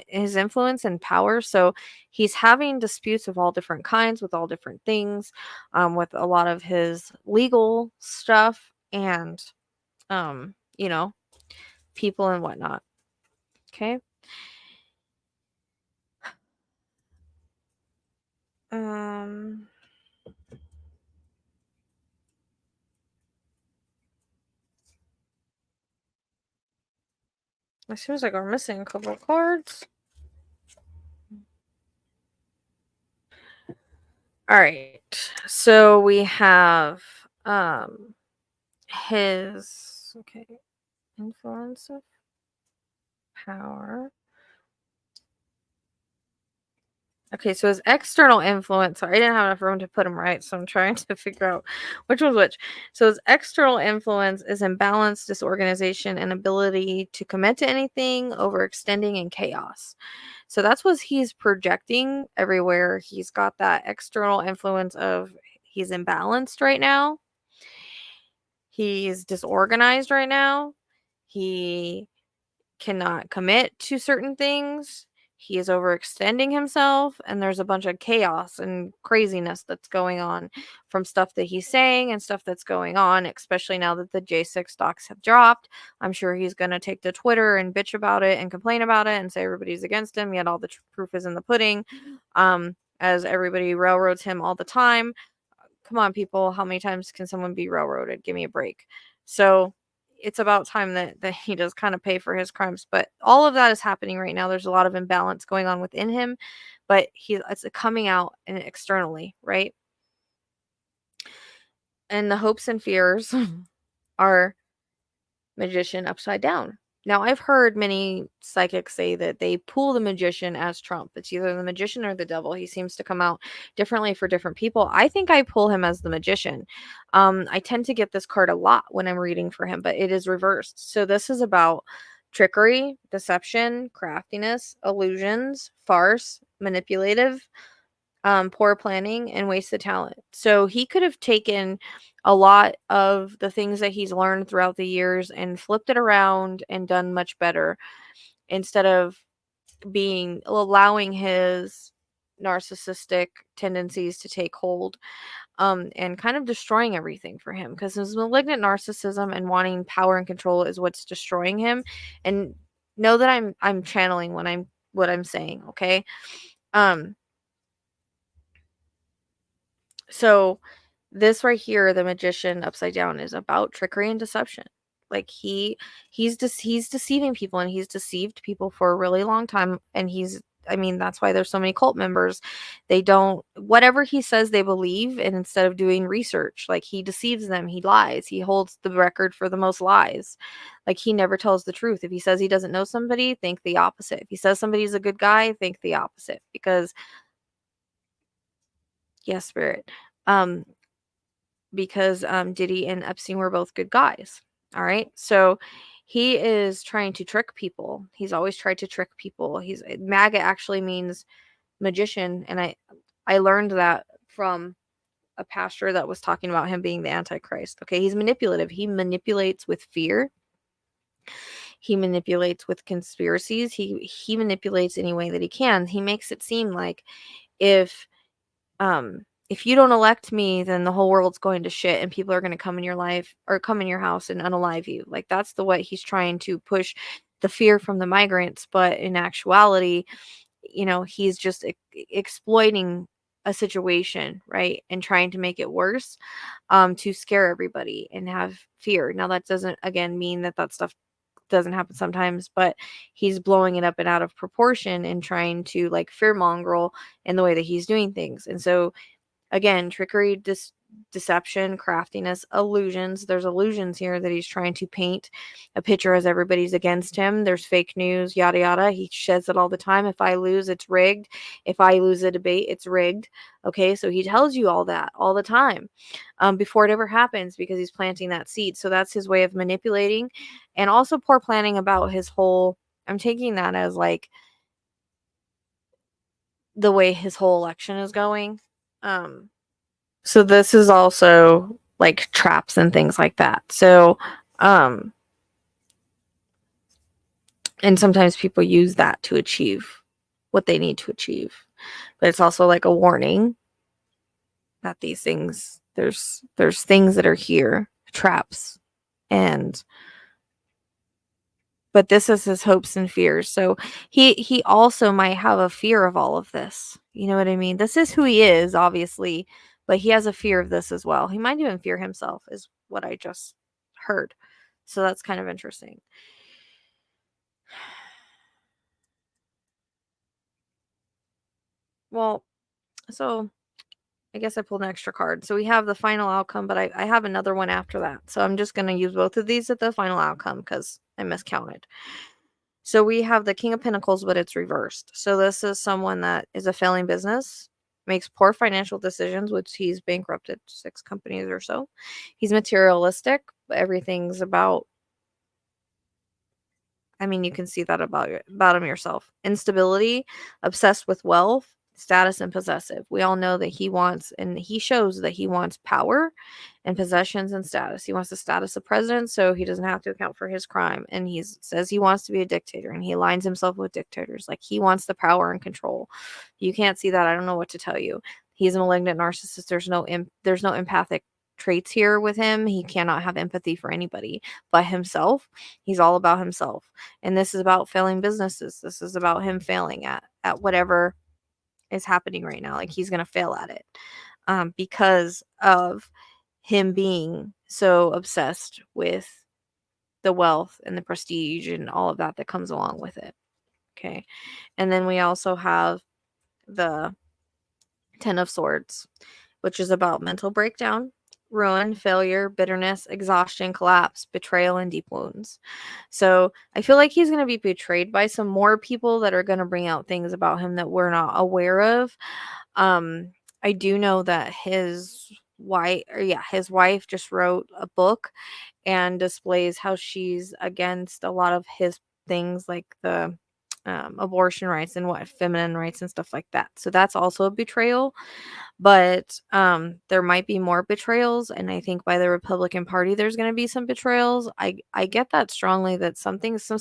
S1: influence and power. So he's having disputes of all different kinds with all different things, with a lot of his legal stuff and you know, people and whatnot. Okay. Um it seems like we're missing a couple of cards. All right. So we have his, okay, influence of power. Okay, so his external influence. Sorry, I didn't have enough room to put him right, so I'm trying to figure out which one's which. So his external influence is imbalance, disorganization, and ability to commit to anything, overextending, and chaos. So that's what he's projecting everywhere. He's got that external influence of, he's imbalanced right now. He's disorganized right now. He cannot commit to certain things. He is overextending himself, and there's a bunch of chaos and craziness that's going on from stuff that he's saying and stuff that's going on, especially now that the J6 stocks have dropped. I'm sure he's going to take to Twitter and bitch about it and complain about it and say everybody's against him, yet all the proof is in the pudding, as everybody railroads him all the time. Come on, people. How many times can someone be railroaded? Give me a break. So it's about time that he does kind of pay for his crimes. But all of that is happening right now. There's a lot of imbalance going on within him, but it's coming out and externally, right? And the hopes and fears are Magician upside down. Now, I've heard many psychics say that they pull the magician as Trump. It's either the magician or the devil. He seems to come out differently for different people. I think I pull him as the magician. I tend to get this card a lot when I'm reading for him, but it is reversed. So this is about trickery, deception, craftiness, illusions, farce, manipulative, poor planning, and wasted talent. So he could have taken a lot of the things that he's learned throughout the years and flipped it around and done much better instead of allowing his narcissistic tendencies to take hold, and kind of destroying everything for him, because his malignant narcissism and wanting power and control is what's destroying him. And know that I'm channeling when I'm what I'm saying, okay? um So this right here, the magician upside down, is about trickery and deception. Like he's deceiving people, and he's deceived people for a really long time. And I mean, that's why there's so many cult members. They don't, whatever he says they believe, and instead of doing research, like he deceives them, he lies. He holds the record for the most lies. Like he never tells the truth. If he says he doesn't know somebody, think the opposite. If he says somebody's a good guy, think the opposite. Because yes, spirit. Um because Diddy and Epstein were both good guys. All right. So he is trying to trick people. He's always tried to trick people. He's MAGA actually means magician, and I learned that from a pastor that was talking about him being the antichrist. Okay, he's manipulative. He manipulates with fear. He manipulates with conspiracies. He manipulates any way that he can. He makes it seem like if if you don't elect me, then the whole world's going to shit and people are going to come in your life or come in your house and unalive you. Like that's the way he's trying to push the fear from the migrants. But in actuality, he's just exploiting a situation, right? And trying to make it worse, to scare everybody and have fear. Now, that doesn't, again, mean that stuff doesn't happen sometimes, but he's blowing it up and out of proportion and trying to like fear mongrel in the way that he's doing things. And so again, trickery, deception, craftiness, illusions. There's illusions here that he's trying to paint a picture as everybody's against him. There's fake news, yada yada. He says it all the time. If I lose, it's rigged. If I lose a debate, it's rigged. Okay, so he tells you all that all the time, before it ever happens, because he's planting that seed. So that's his way of manipulating, and also poor planning about his whole. I'm taking that as like the way his whole election is going. So this is also like traps and things like that. So, um, and sometimes people use that to achieve what they need to achieve. But it's also like a warning that these things, there's things that are here, traps, and but this is his hopes and fears. So he also might have a fear of all of this. You know what I mean? This is who he is, obviously, but he has a fear of this as well. He might even fear himself, is what I just heard. So that's kind of interesting. Well, so I guess I pulled an extra card. So we have the final outcome, but I have another one after that. So I'm just going to use both of these at the final outcome because I miscounted. So we have the King of Pentacles, but it's reversed. So this is someone that is a failing business, makes poor financial decisions, which he's bankrupted 6 companies or so. He's materialistic. Everything's about, I mean, you can see that about him yourself. Instability, obsessed with wealth, status, and possessive. We all know that he wants, and he shows that he wants power and possessions and status. He wants the status of president, so he doesn't have to account for his crime. And he says he wants to be a dictator, and he aligns himself with dictators. Like he wants the power and control. You can't see that. I don't know what to tell you. He's a malignant narcissist. There's no empathic traits here with him. He cannot have empathy for anybody but himself. He's all about himself. And this is about failing businesses. This is about him failing at whatever is happening right now. Like he's going to fail at it, because of him being so obsessed with the wealth and the prestige and all of that that comes along with it. Okay. And then we also have the 10 of Swords, which is about mental breakdown, ruin, failure, bitterness, exhaustion, collapse, betrayal, and deep wounds. So I feel like he's going to be betrayed by some more people that are going to bring out things about him that we're not aware of. Um, I do know that his wife just wrote a book and displays how she's against a lot of his things, like the abortion rights and what feminine rights and stuff like that. So that's also a betrayal. But there might be more betrayals, and I think by the Republican Party there's going to be some betrayals. I get that strongly, that some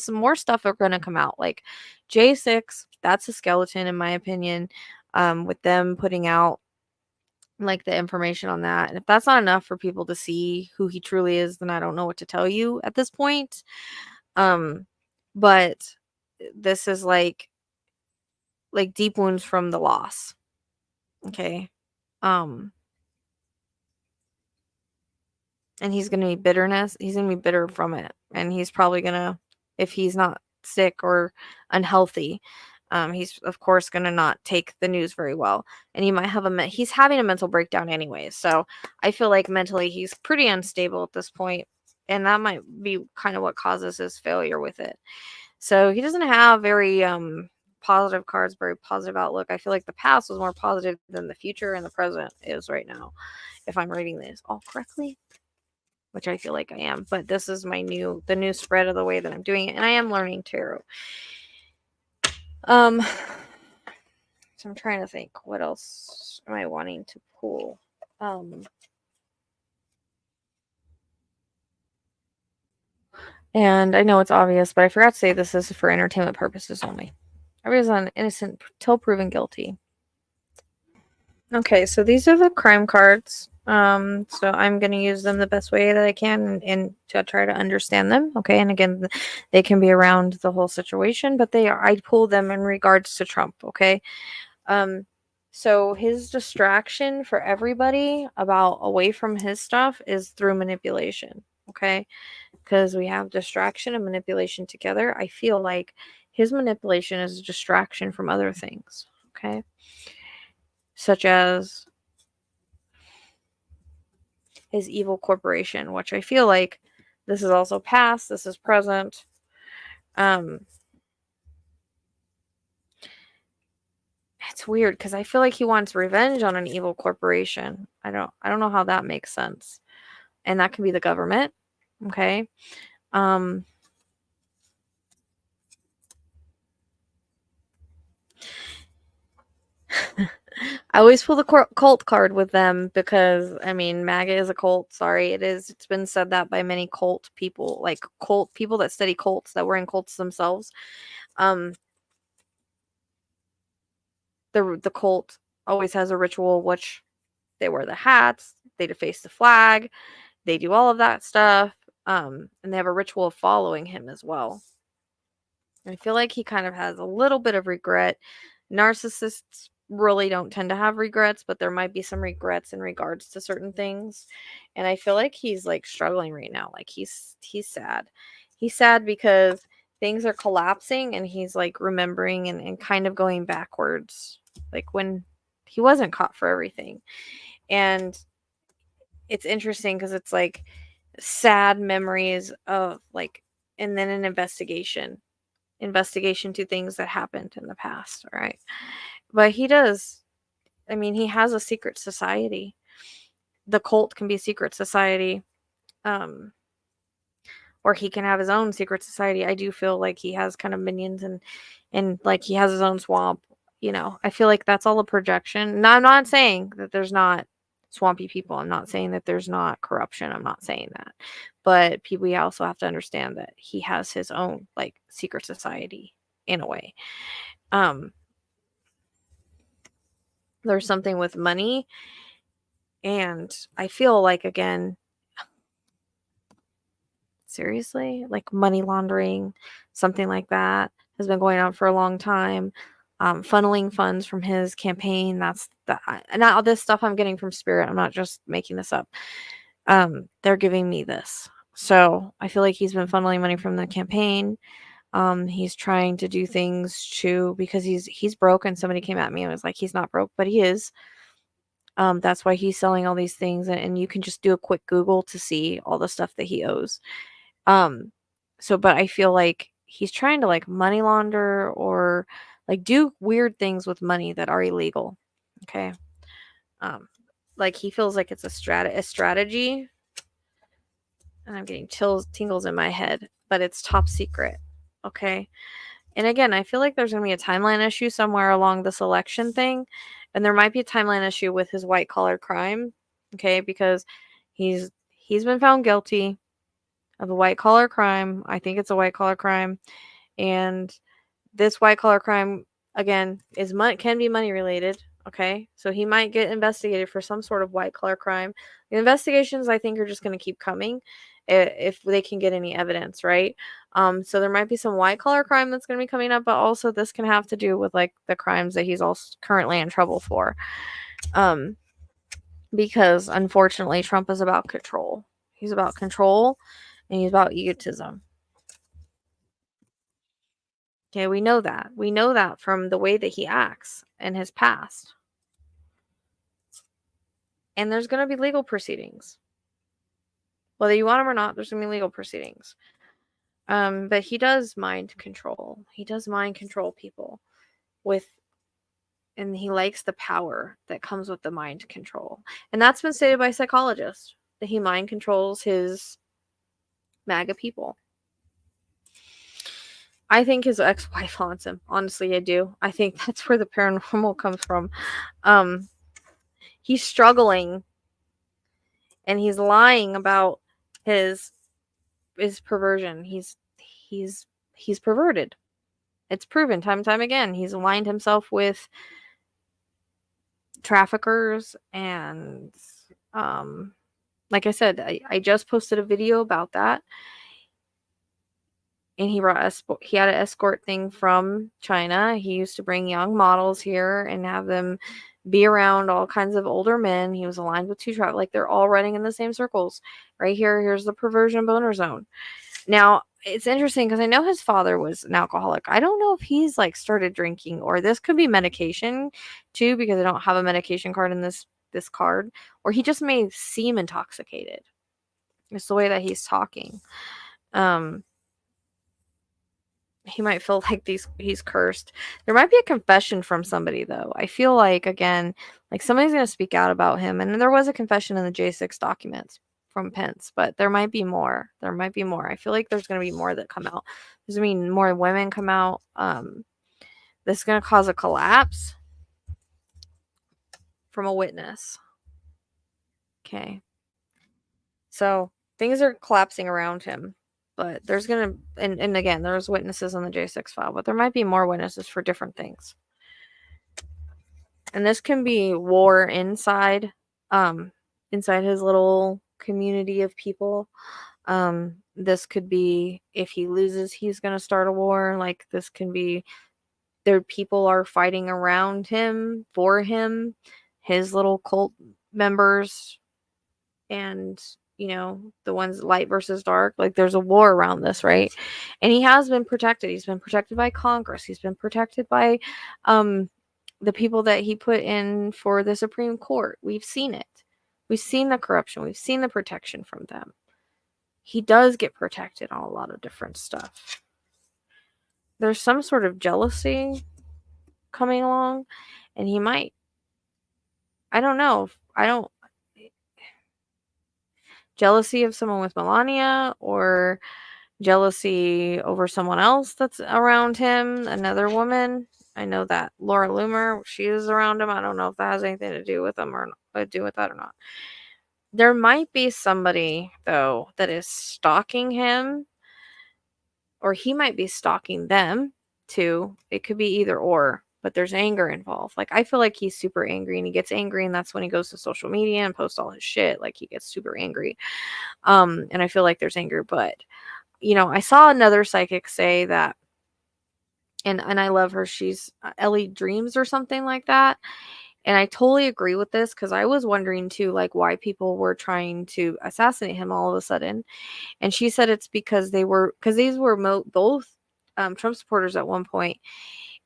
S1: more stuff are going to come out, like J6. That's a skeleton in my opinion. With them putting out like the information on that, and if that's not enough for people to see who he truly is, then I don't know what to tell you at this point. um but this is like deep wounds from the loss. Okay. um and he's gonna be bitterness. He's gonna be bitter from it, and he's probably gonna, if he's not sick or unhealthy, he's of course gonna not take the news very well, and he might have he's having a mental breakdown anyways. So I feel like mentally he's pretty unstable at this point, and that might be kind of what causes his failure with it. So he doesn't have very positive cards, very positive outlook. I feel like the past was more positive than the future, and the present is right now, if I'm reading this all correctly, which I feel like I am. But this is the new spread of the way that I'm doing it, and I am learning tarot. So I'm trying to think, what else am I wanting to pull? And I know it's obvious, but I forgot to say this is for entertainment purposes only. Everybody's innocent till proven guilty. Okay, so these are the crime cards. So I'm going to use them the best way that I can, and to try to understand them. Okay, and again, they can be around the whole situation, but I pull them in regards to Trump. Okay. So his distraction for everybody about away from his stuff is through manipulation. Okay, because we have distraction and manipulation together. I feel like his manipulation is a distraction from other things. Okay, such as his evil corporation, which I feel like this is also past, this is present. It's weird because I feel like he wants revenge on an evil corporation. I don't know how that makes sense. And that can be the government. Okay. I always pull the cult card with them because, I mean, MAGA is a cult. Sorry, it is. It's been said that by many cult people, like cult people that study cults, that were in cults themselves. Um, the cult always has a ritual, which they wear the hats, they deface the flag, they do all of that stuff, and they have a ritual of following him as well. I feel like he kind of has a little bit of regret. Narcissists really don't tend to have regrets, but there might be some regrets in regards to certain things. And I feel like he's like struggling right now. Like he's sad. He's sad because things are collapsing, and he's like remembering and kind of going backwards. Like when he wasn't caught for everything. And it's interesting because it's like sad memories of like, and then an investigation to things that happened in the past. All right. But he does, I mean, he has a secret society. The cult can be a secret society. Um, or he can have his own secret society. I do feel like he has kind of minions, and like he has his own swamp. I feel like that's all a projection. Now, I'm not saying that there's not swampy people. I'm not saying that there's not corruption. I'm not saying that. But we also have to understand that he has his own like secret society in a way. Um, there's something with money, and I feel like, again, seriously, like money laundering, something like that has been going on for a long time. Funneling funds from his campaign. That's not all this stuff I'm getting from Spirit. I'm not just making this up. They're giving me this. So I feel like he's been funneling money from the campaign. He's trying to do things because he's broke, and somebody came at me and was like, he's not broke, but he is. That's why he's selling all these things, and you can just do a quick Google to see all the stuff that he owes. But I feel like he's trying to like money launder or like do weird things with money that are illegal. Okay. Um, like he feels like it's a strategy, and I'm getting tingles in my head, but it's top secret. Okay. And again, I feel like there's going to be a timeline issue somewhere along this election thing. And there might be a timeline issue with his white collar crime. Okay. Because he's been found guilty of a white collar crime. I think it's a white collar crime. And this white collar crime, again, can be money related. Okay. So he might get investigated for some sort of white collar crime. The investigations, I think, are just going to keep coming if they can get any evidence, right? So there might be some white collar crime that's going to be coming up, but also this can have to do with like the crimes that he's also currently in trouble for. Because unfortunately, Trump is about control. He's about control and he's about egotism. Okay, we know that. We know that from the way that he acts in his past. And there's going to be legal proceedings. Whether you want them or not, there's going to be legal proceedings. But he does mind control. He does mind control people and he likes the power that comes with the mind control. And that's been stated by psychologists, that he mind controls his MAGA people. I think his ex-wife haunts him. Honestly, I do. I think that's where the paranormal comes from. He's struggling and he's lying about his perversion. He's perverted. It's proven time and time again. He's aligned himself with traffickers and like I said, I just posted a video about that. And he had an escort thing from China. He used to bring young models here and have them be around all kinds of older men. He was aligned with two traffickers. Like they're all running in the same circles. Right here, here's the perversion boner zone. Now, it's interesting because I know his father was an alcoholic. I don't know if he's like started drinking, or this could be medication too, because I don't have a medication card in this card, or he just may seem intoxicated. It's the way that he's talking. He might feel like he's cursed. There might be a confession from somebody though. I feel like, again, like somebody's going to speak out about him, and there was a confession in the J6 documents from Pence, but there might be more. I feel like there's going to be more that come out. There's going to be more women come out. This is going to cause a collapse from a witness. Okay. So things are collapsing around him, but there's going to, and again, there's witnesses on the J6 file, but there might be more witnesses for different things. And this can be war inside his little community of people. This could be if he loses, he's going to start a war. Like this can be people are fighting around him, for him, his little cult members, and the ones light versus dark. Like there's a war around this, right? And he has been protected. He's been protected by Congress. He's been protected by the people that he put in for the Supreme Court. We've seen it. We've seen the corruption. We've seen the protection from them. He does get protected on a lot of different stuff. There's some sort of jealousy coming along, and he might, jealousy of someone with Melania, or jealousy over someone else that's around him, another woman. I know that Laura Loomer, she is around him. I don't know if that has anything to do with him or do with that or not. There might be somebody though that is stalking him, or he might be stalking them too. It could be either or, but there's anger involved. Like I feel like he's super angry, and he gets angry, and that's when he goes to social media and posts all his shit. Like he gets super angry. And I feel like there's anger, but I saw another psychic say that, and I love her. She's Ellie Dreams or something like that. And I totally agree with this, because I was wondering too, like why people were trying to assassinate him all of a sudden. And she said it's because these were both Trump supporters at one point,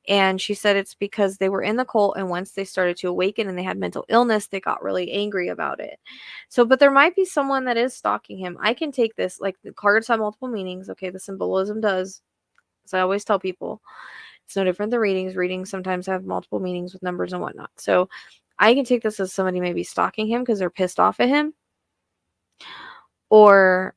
S1: And she said it's because they were in the cult, and once they started to awaken and they had mental illness, they got really angry about it. So, but there might be someone that is stalking him. I can take this, like the cards have multiple meanings. Okay, the symbolism does. So I always tell people it's no different than readings. Readings sometimes have multiple meanings with numbers and whatnot. So I can take this as somebody maybe stalking him because they're pissed off at him, or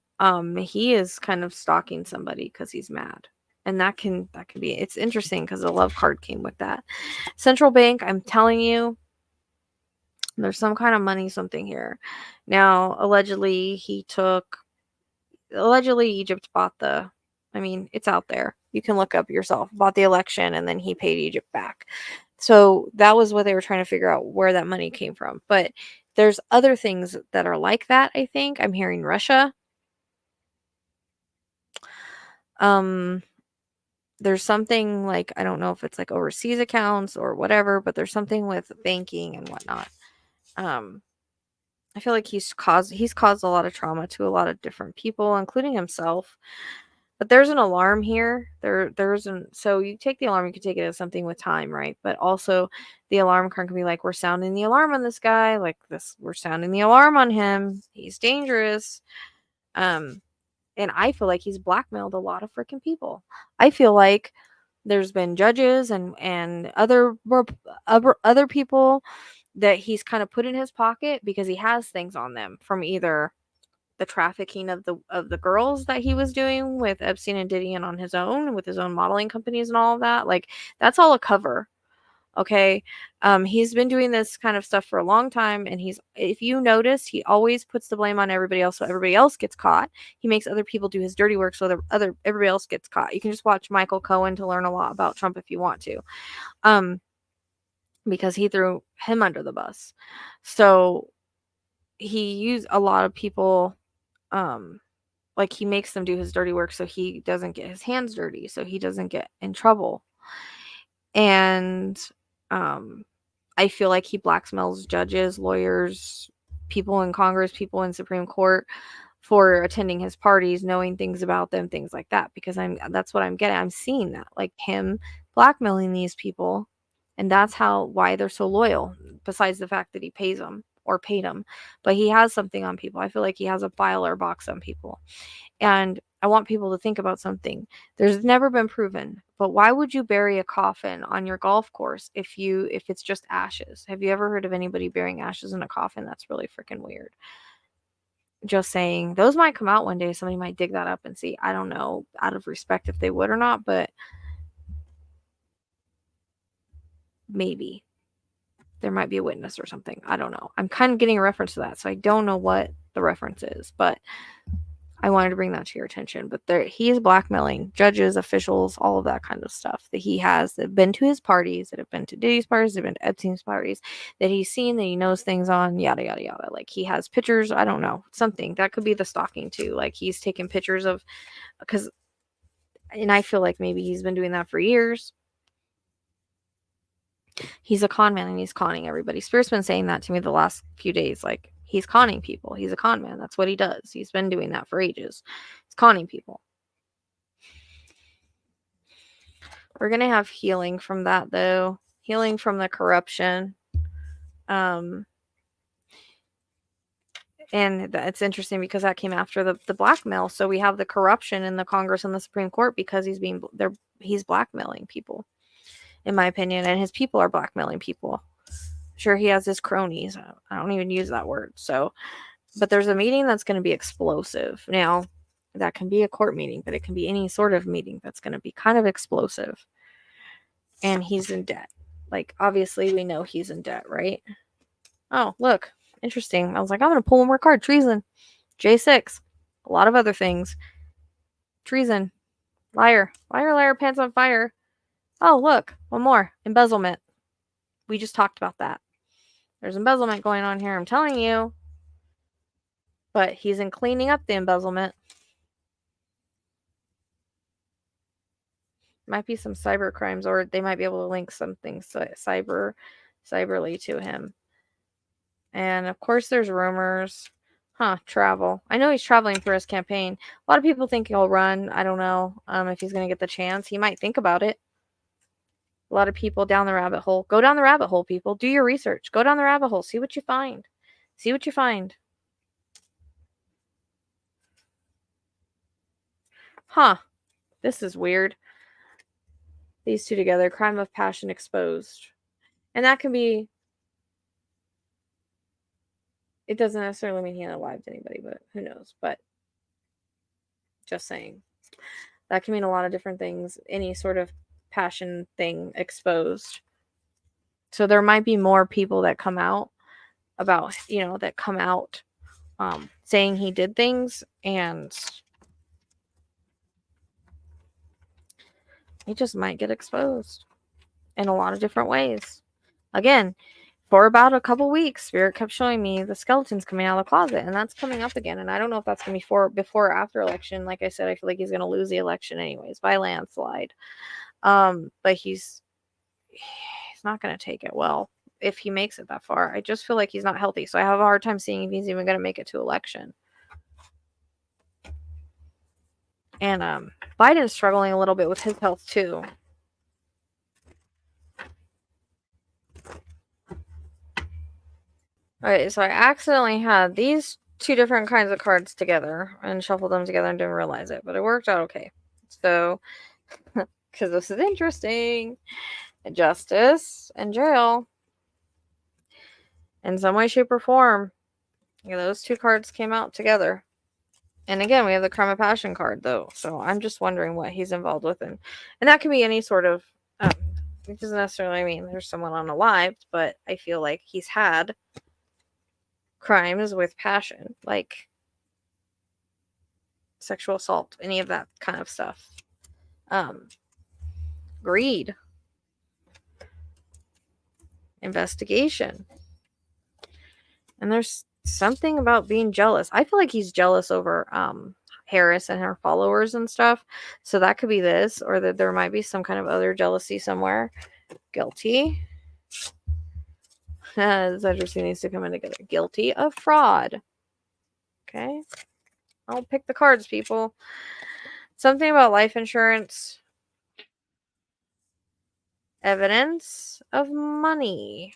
S1: he is kind of stalking somebody because he's mad. And that can be, it's interesting because the love card came with that. Central bank, I'm telling you, there's some kind of money something here. Now, allegedly Egypt bought it's out there. You can look up yourself. Bought the election, and then he paid Egypt back. So that was what they were trying to figure out, where that money came from. But there's other things that are like that, I think. I'm hearing Russia. There's something like, I don't know if it's like overseas accounts or whatever, but there's something with banking and whatnot. I feel like he's caused a lot of trauma to a lot of different people, including himself. But there's an alarm here. So you take the alarm, you can take it as something with time, right? But also the alarm card can be like, we're sounding the alarm on this guy, like this, we're sounding the alarm on him. He's dangerous. And I feel like he's blackmailed a lot of freaking people. I feel like there's been judges and other people that he's kind of put in his pocket because he has things on them from either the trafficking of the girls that he was doing with Epstein and Diddy, and on his own with his own modeling companies and all of that. Like, that's all a cover. Okay. He's been doing this kind of stuff for a long time, and if you notice, he always puts the blame on everybody else, so everybody else gets caught. He makes other people do his dirty work, so everybody else gets caught. You can just watch Michael Cohen to learn a lot about Trump if you want to. Because he threw him under the bus. So he used a lot of people, like he makes them do his dirty work so he doesn't get his hands dirty, so he doesn't get in trouble. And I feel like he blackmails judges, lawyers, people in Congress, people in Supreme Court for attending his parties, knowing things about them, things like that, because that's what I'm getting. I'm seeing that, like him blackmailing these people, and that's why they're so loyal, besides the fact that he pays them or paid them. But he has something on people. I feel like he has a file or box on people. And I want people to think about something. There's never been proven, but why would you bury a coffin on your golf course if it's just ashes? Have you ever heard of anybody burying ashes in a coffin? That's really freaking weird. Just saying, those might come out one day. Somebody might dig that up and see. I don't know, out of respect, if they would or not, but maybe there might be a witness or something. I don't know. I'm kind of getting a reference to that, so I don't know what the reference is, but I wanted to bring that to your attention. But he is blackmailing judges, officials, all of that kind of stuff that he has, that have been to his parties, that have been to Diddy's parties, that have been to Epstein's parties, that he's seen, that he knows things on, yada, yada, yada. Like, he has pictures. I don't know. Something. That could be the stalking, too. Like, he's taking pictures of, and I feel like maybe he's been doing that for years. He's a con man, and he's conning everybody. Spirit's been saying that to me the last few days. Like, he's conning people. He's a con man. That's what he does. He's been doing that for ages. He's conning people. We're going to have healing from that, though. Healing from the corruption. And it's interesting because that came after the blackmail. So we have the corruption in the Congress and the Supreme Court because he's blackmailing people, in my opinion, and his people are blackmailing people. Sure, he has his cronies. I don't even use that word. So, but there's a meeting that's going to be explosive. Now, that can be a court meeting, but it can be any sort of meeting that's going to be kind of explosive. And he's in debt. Like, obviously, we know he's in debt, right? Oh, look. Interesting. I was like, I'm going to pull one more card. Treason. J6. A lot of other things. Treason. Liar. Liar, liar, pants on fire. Oh, look. One more. Embezzlement. We just talked about that. There's embezzlement going on here, I'm telling you. But he's in cleaning up the embezzlement. Might be some cyber crimes, or they might be able to link something cyberly to him. And of course, there's rumors. Travel. I know he's traveling for his campaign. A lot of people think he'll run. I don't know if he's going to get the chance. He might think about it. A lot of people down the rabbit hole. Go down the rabbit hole, people. Do your research. Go down the rabbit hole. See what you find. See what you find. Huh. This is weird. These two together. Crime of passion exposed. And that can be... It doesn't necessarily mean he unalived anybody, but who knows. But just saying. That can mean a lot of different things. Any sort of passion thing exposed. So there might be more people that come out about, that come out saying he did things, and he just might get exposed in a lot of different ways. Again, for about a couple weeks, Spirit kept showing me the skeletons coming out of the closet, and that's coming up again. And I don't know if that's going to be before or after election. Like I said, I feel like he's going to lose the election anyways by landslide. But he's not going to take it well if he makes it that far. I just feel like he's not healthy, so I have a hard time seeing if he's even going to make it to election. And Biden's struggling a little bit with his health too. Alright, so I accidentally had these two different kinds of cards together and shuffled them together and didn't realize it, but it worked out okay. So, because this is interesting. Justice and jail. In some way, shape, or form. Those two cards came out together. And again, we have the crime of passion card, though. So I'm just wondering what he's involved with. And that can be any sort of... it doesn't necessarily mean there's someone unalived, but I feel like he's had crimes with passion, like sexual assault, any of that kind of stuff. Greed. Investigation. And there's something about being jealous. I feel like he's jealous over Harris and her followers and stuff. So that could be this, or that there might be some kind of other jealousy somewhere. Guilty. This interesting, needs to come in together. Guilty of fraud. Okay. I'll pick the cards, people. Something about life insurance. Evidence of money.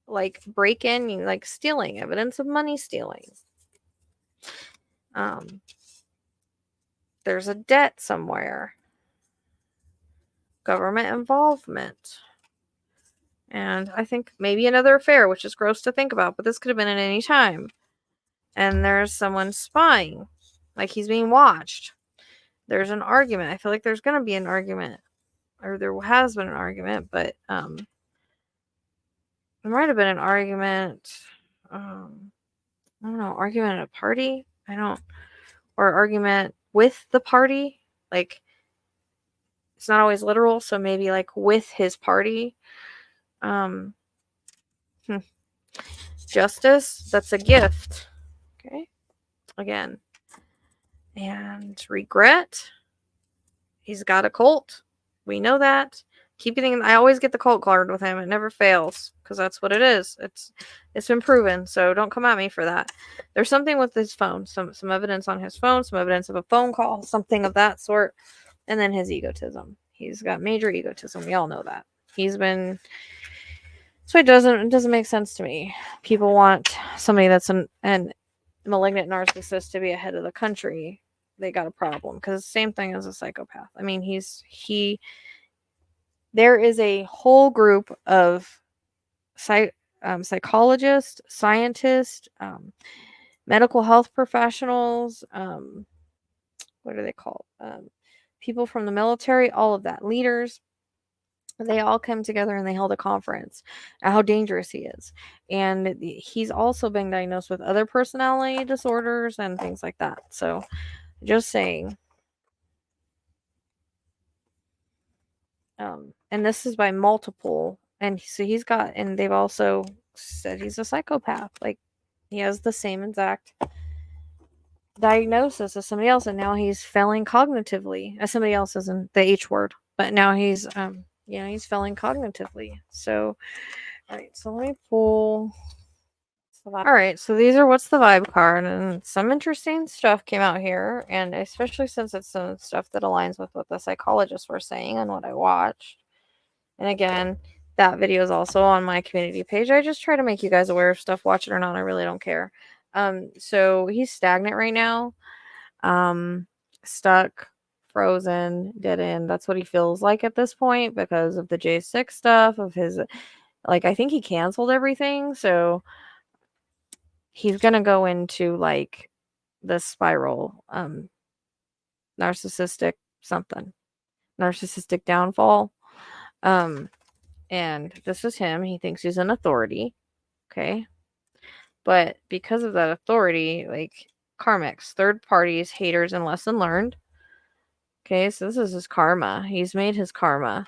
S1: Like break-in, like stealing. Evidence of money stealing. There's a debt somewhere. Government involvement. And I think maybe another affair, which is gross to think about, but this could have been at any time. And there's someone spying. Like he's being watched. There's an argument. I feel like there's going to be an argument. Or there has been an argument, but there might have been an argument. I don't know, argument at a party? Or argument with the party. Like, it's not always literal, so maybe like with his party. Justice, that's a gift. Okay. Again. And regret. He's got a cult. We know that. I always get the cult card with him. It never fails, because that's what it is. It's been proven, so don't come at me for that. There's something with his phone, some evidence on his phone, some evidence of a phone call, something of that sort, and then his egotism. He's got major egotism. We all know that. So it doesn't make sense to me. People want somebody that's an malignant narcissist to be ahead of the country. They got a problem, because it's the same thing as a psychopath. I mean, there is a whole group of psychologists, scientists, medical health professionals, what are they called? People from the military, all of that, leaders. They all come together and they held a conference at how dangerous he is. And he's also been diagnosed with other personality disorders and things like that. So, just saying. And this is by multiple. And so and they've also said he's a psychopath. Like, he has the same exact diagnosis as somebody else, and now he's failing cognitively. As somebody else isn't the H word, but now he's he's failing cognitively. So, all right, so let me pull. All right, so these are what's the vibe card, and some interesting stuff came out here, and especially since it's some stuff that aligns with what the psychologists were saying and what I watched. And again, that video is also on my community page. I just try to make you guys aware of stuff. Watch it or not, I really don't care. So he's stagnant right now. Stuck, frozen, dead end. That's what he feels like at this point because of the J6 stuff, of his, like, I think he canceled everything. So he's going to go into like the spiral, narcissistic something, narcissistic downfall. And this is him. He thinks he's an authority. Okay. But because of that authority, like karmics, third parties, haters, and lesson learned. Okay, so this is his karma. He's made his karma.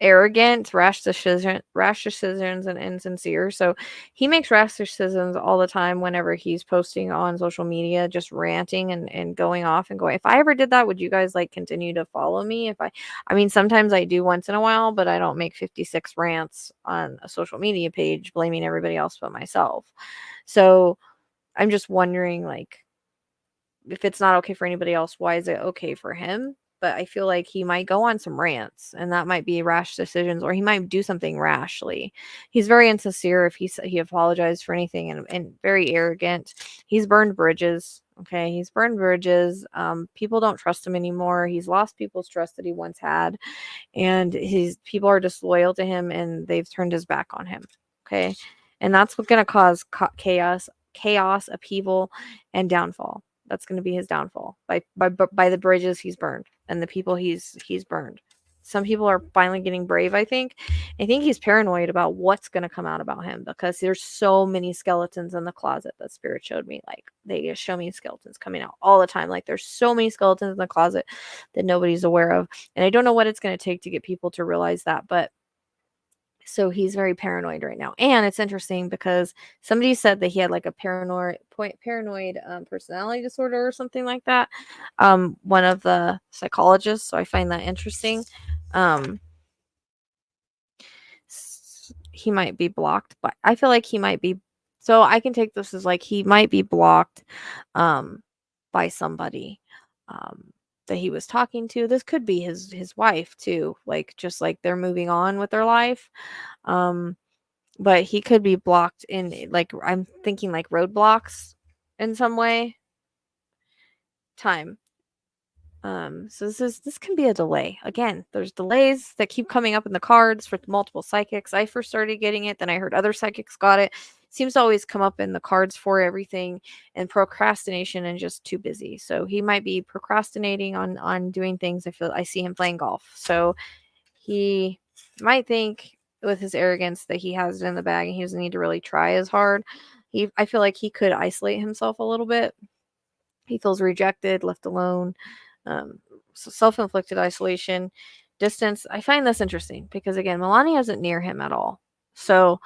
S1: Arrogant, rash decisions, and insincere. So he makes rash decisions all the time whenever he's posting on social media, just ranting and going off and going. If I ever did that, would you guys like continue to follow me? I mean, sometimes I do once in a while, but I don't make 56 rants on a social media page blaming everybody else but myself. So I'm just wondering, like, if it's not okay for anybody else, why is it okay for him? But I feel like he might go on some rants, and that might be rash decisions, or he might do something rashly. He's very insincere if he apologized for anything, and very arrogant. He's burned bridges. Okay, he's burned bridges. People don't trust him anymore. He's lost people's trust that he once had, and his people are disloyal to him, and they've turned his back on him. Okay, and that's what's going to cause chaos, upheaval, and downfall. That's going to be his downfall by the bridges he's burned and the people he's burned. Some people are finally getting brave, I think. I think he's paranoid about what's going to come out about him because there's so many skeletons in the closet that Spirit showed me. Like, they just show me skeletons coming out all the time. Like, there's so many skeletons in the closet that nobody's aware of. And I don't know what it's going to take to get people to realize that, but so he's very paranoid right now. And it's interesting because somebody said that he had like a paranoid personality disorder or something like that. One of the psychologists. So I find that interesting. He might be blocked, but I feel like he might be. So I can take this as like he might be blocked by somebody that he was talking to. This could be his wife too, like just like they're moving on with their life. But he could be blocked in, like, I'm thinking like roadblocks in some way. Time. So this can be a delay. Again, there's delays that keep coming up in the cards for multiple psychics. I first started getting it, then I heard other psychics got it. Seems to always come up in the cards for everything, and procrastination and just too busy. So he might be procrastinating on doing things. I see him playing golf. So he might think with his arrogance that he has it in the bag and he doesn't need to really try as hard. I feel like he could isolate himself a little bit. He feels rejected, left alone. So self-inflicted isolation, distance. I find this interesting because again, Melania isn't near him at all. So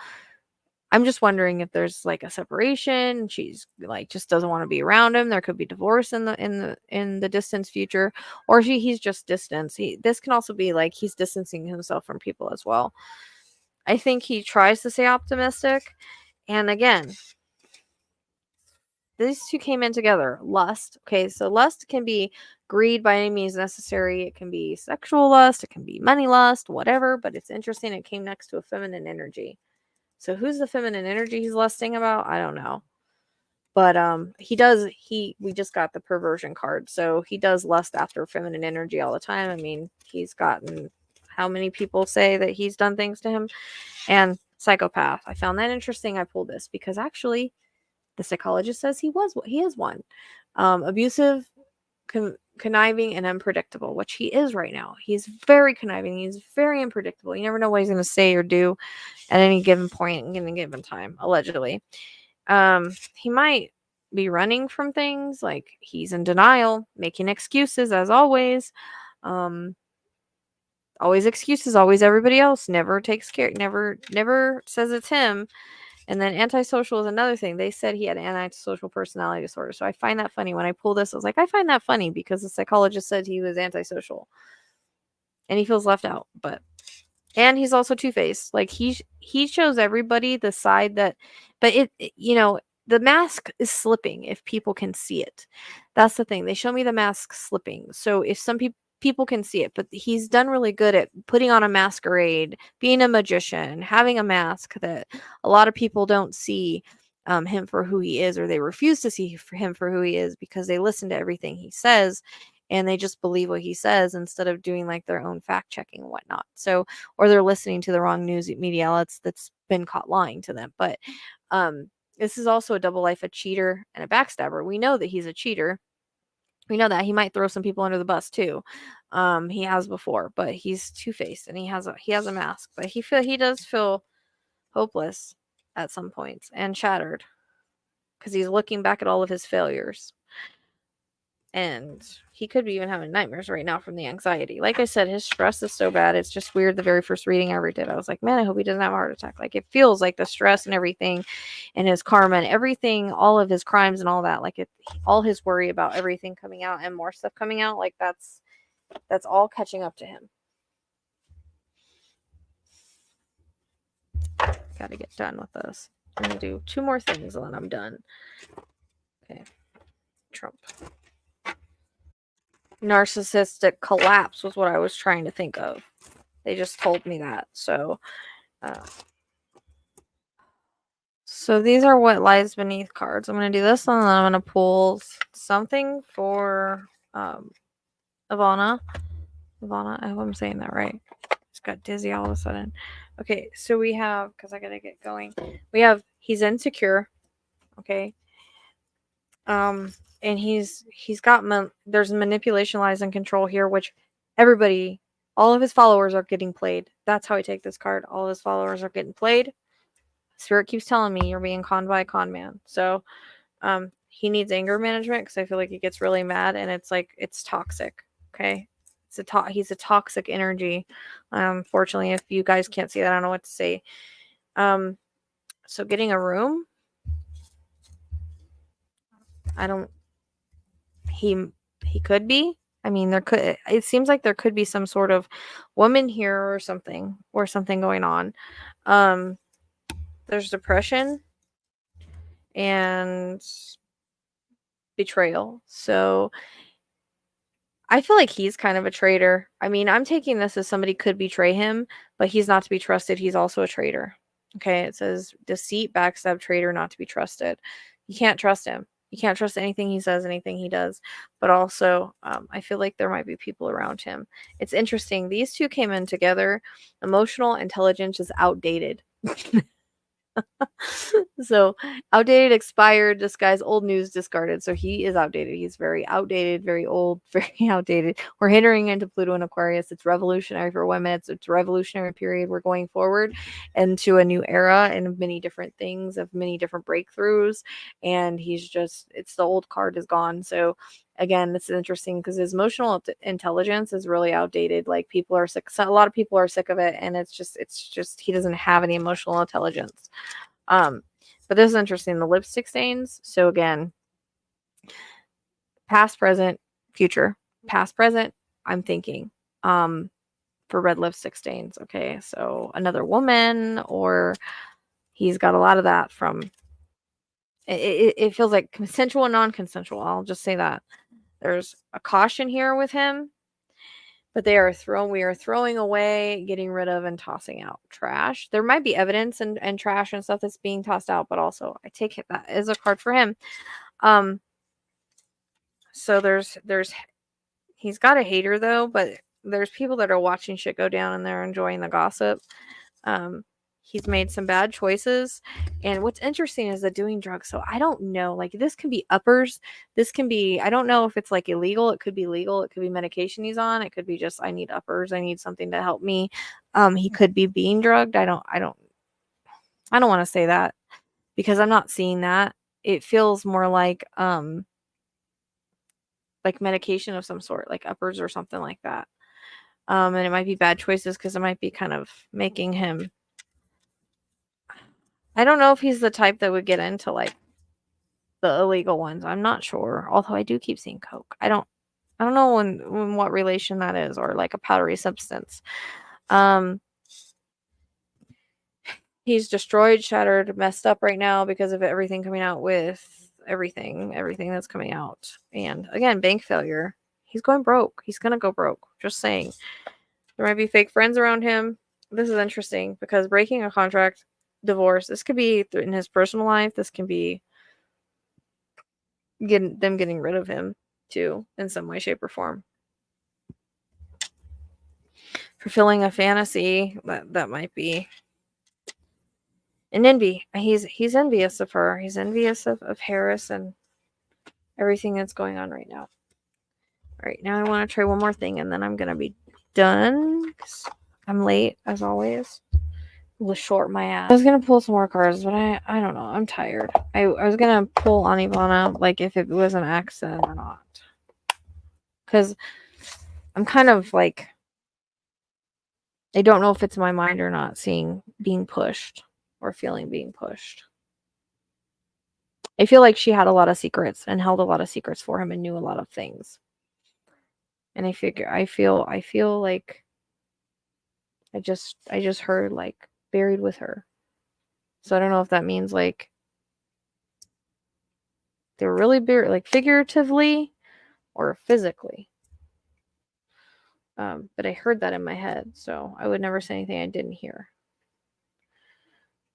S1: I'm just wondering if there's like a separation. She's like just doesn't want to be around him. There could be divorce in the distant future, or he's just distance. This can also be like he's distancing himself from people as well. I think he tries to stay optimistic, and again, these two came in together. Lust. Okay, so lust can be greed by any means necessary. It can be sexual lust. It can be money lust, whatever. But it's interesting. It came next to a feminine energy. So who's the feminine energy he's lusting about? I don't know. But we just got the perversion card. So he does lust after feminine energy all the time. I mean, he's gotten how many people say that he's done things to him? And psychopath. I found that interesting. I pulled this because actually the psychologist says he is one. Abusive, conniving, and unpredictable, which he is right now. He's very conniving. He's very unpredictable. You never know what he's going to say or do at any given point in a given time, allegedly. He might be running from things, like he's in denial, making excuses as always. Always excuses, always everybody else, never takes care, never says it's him. And then antisocial is another thing. They said he had antisocial personality disorder. So I find that funny. When I pull this, I was like, I find that funny because the psychologist said he was antisocial. And he feels left out. And he's also two-faced. Like he shows everybody the side that, but the mask is slipping if people can see it. That's the thing. They show me the mask slipping. So if some people can see it, but he's done really good at putting on a masquerade, being a magician, having a mask that a lot of people don't see him for who he is, or they refuse to see him for who he is because they listen to everything he says and they just believe what he says instead of doing like their own fact checking and whatnot. So, or they're listening to the wrong news media outlets that's been caught lying to them. But this is also a double life, a cheater and a backstabber. We know that he's a cheater. We know that he might throw some people under the bus too. He has before, but he's two-faced and he has a mask. But he does feel hopeless at some points and shattered because he's looking back at all of his failures. And he could be even having nightmares right now from the anxiety. Like I said, his stress is so bad. It's just weird. The very first reading I ever did, I was like, man, I hope he doesn't have a heart attack. Like, it feels like the stress and everything and his karma and everything, all of his crimes and all that, like all his worry about everything coming out and more stuff coming out, like that's all catching up to him. Got to get done with this. I'm going to do 2 more things and then I'm done. Okay. Trump. Narcissistic collapse was what I was trying to think of. They just told me that. So these are what lies beneath cards. I'm going to do this one and then I'm going to pull something for Ivana. I hope I'm saying that right. Just got dizzy all of a sudden. Okay, so we have, because I got to get going. We have, he's insecure. Okay. And he's got there's manipulation, lies, and control here, which everybody, all of his followers are getting played. That's how I take this card. All his followers are getting played. Spirit keeps telling me you're being conned by a con man. So he needs anger management because I feel like he gets really mad and it's like it's toxic. Okay, he's a toxic energy. Fortunately, if you guys can't see that, I don't know what to say. So getting a room, he could be. I mean, it seems like there could be some sort of woman here or something going on. There's depression and betrayal. So I feel like he's kind of a traitor. I mean, I'm taking this as somebody could betray him, but he's not to be trusted. He's also a traitor. Okay, it says deceit, backstab, traitor, not to be trusted. You can't trust him. You can't trust anything he says, anything he does. But also, I feel like there might be people around him. It's interesting. These two came in together. Emotional intelligence is outdated. So outdated, expired, disguised, old news, discarded. So he is outdated. He's very outdated, very old, very outdated. We're entering into Pluto and Aquarius. It's revolutionary for women. It's a revolutionary period. We're going forward into a new era and many different things, of many different breakthroughs. And it's the old card is gone. So again, this is interesting because his emotional intelligence is really outdated. Like, people are sick. So a lot of people are sick of it. And it's just he doesn't have any emotional intelligence. But this is interesting. The lipstick stains. So again, past, present, future. Past, present, I'm thinking for red lipstick stains. Okay, so another woman, or he's got a lot of that from it feels like consensual and non-consensual. I'll just say that. There's a caution here with him, but we are throwing away, getting rid of, and tossing out trash. There might be evidence and trash and stuff that's being tossed out, but also I take it that is a card for him. So he's got a hater though, but there's people that are watching shit go down and they're enjoying the gossip. He's made some bad choices. And what's interesting is that doing drugs. So I don't know, like, this can be uppers. This can be, I don't know if it's like illegal. It could be legal. It could be medication he's on. It could be just, I need uppers. I need something to help me. He could be being drugged. I don't want to say that because I'm not seeing that. It feels more like medication of some sort, like uppers or something like that. And it might be bad choices because it might be kind of making him, I don't know if he's the type that would get into like the illegal ones. I'm not sure. Although I do keep seeing coke. I don't know in what relation that is, or like a powdery substance. He's destroyed, shattered, messed up right now because of everything coming out with everything that's coming out. And again, bank failure. He's going broke. He's going to go broke. Just saying. There might be fake friends around him. This is interesting because breaking a contract, divorce, this could be in his personal life. This can be getting rid of him too in some way, shape, or form. Fulfilling a fantasy, that might be an envy. He's envious of her. He's envious of Harris and everything that's going on right now. All right, now I want to try one more thing and then I'm gonna be done. I'm late as always. Will short my ass. I was gonna pull some more cards, but I don't know. I'm tired. I was gonna pull on Ivana, like if it was an accident or not, because I'm kind of like, I don't know if it's my mind or not, seeing being pushed or feeling being pushed. I feel like she had a lot of secrets and held a lot of secrets for him and knew a lot of things. And I feel like I just heard like buried with her. So I don't know if that means like they were really buried, like figuratively or physically. But I heard that in my head, so I would never say anything I didn't hear.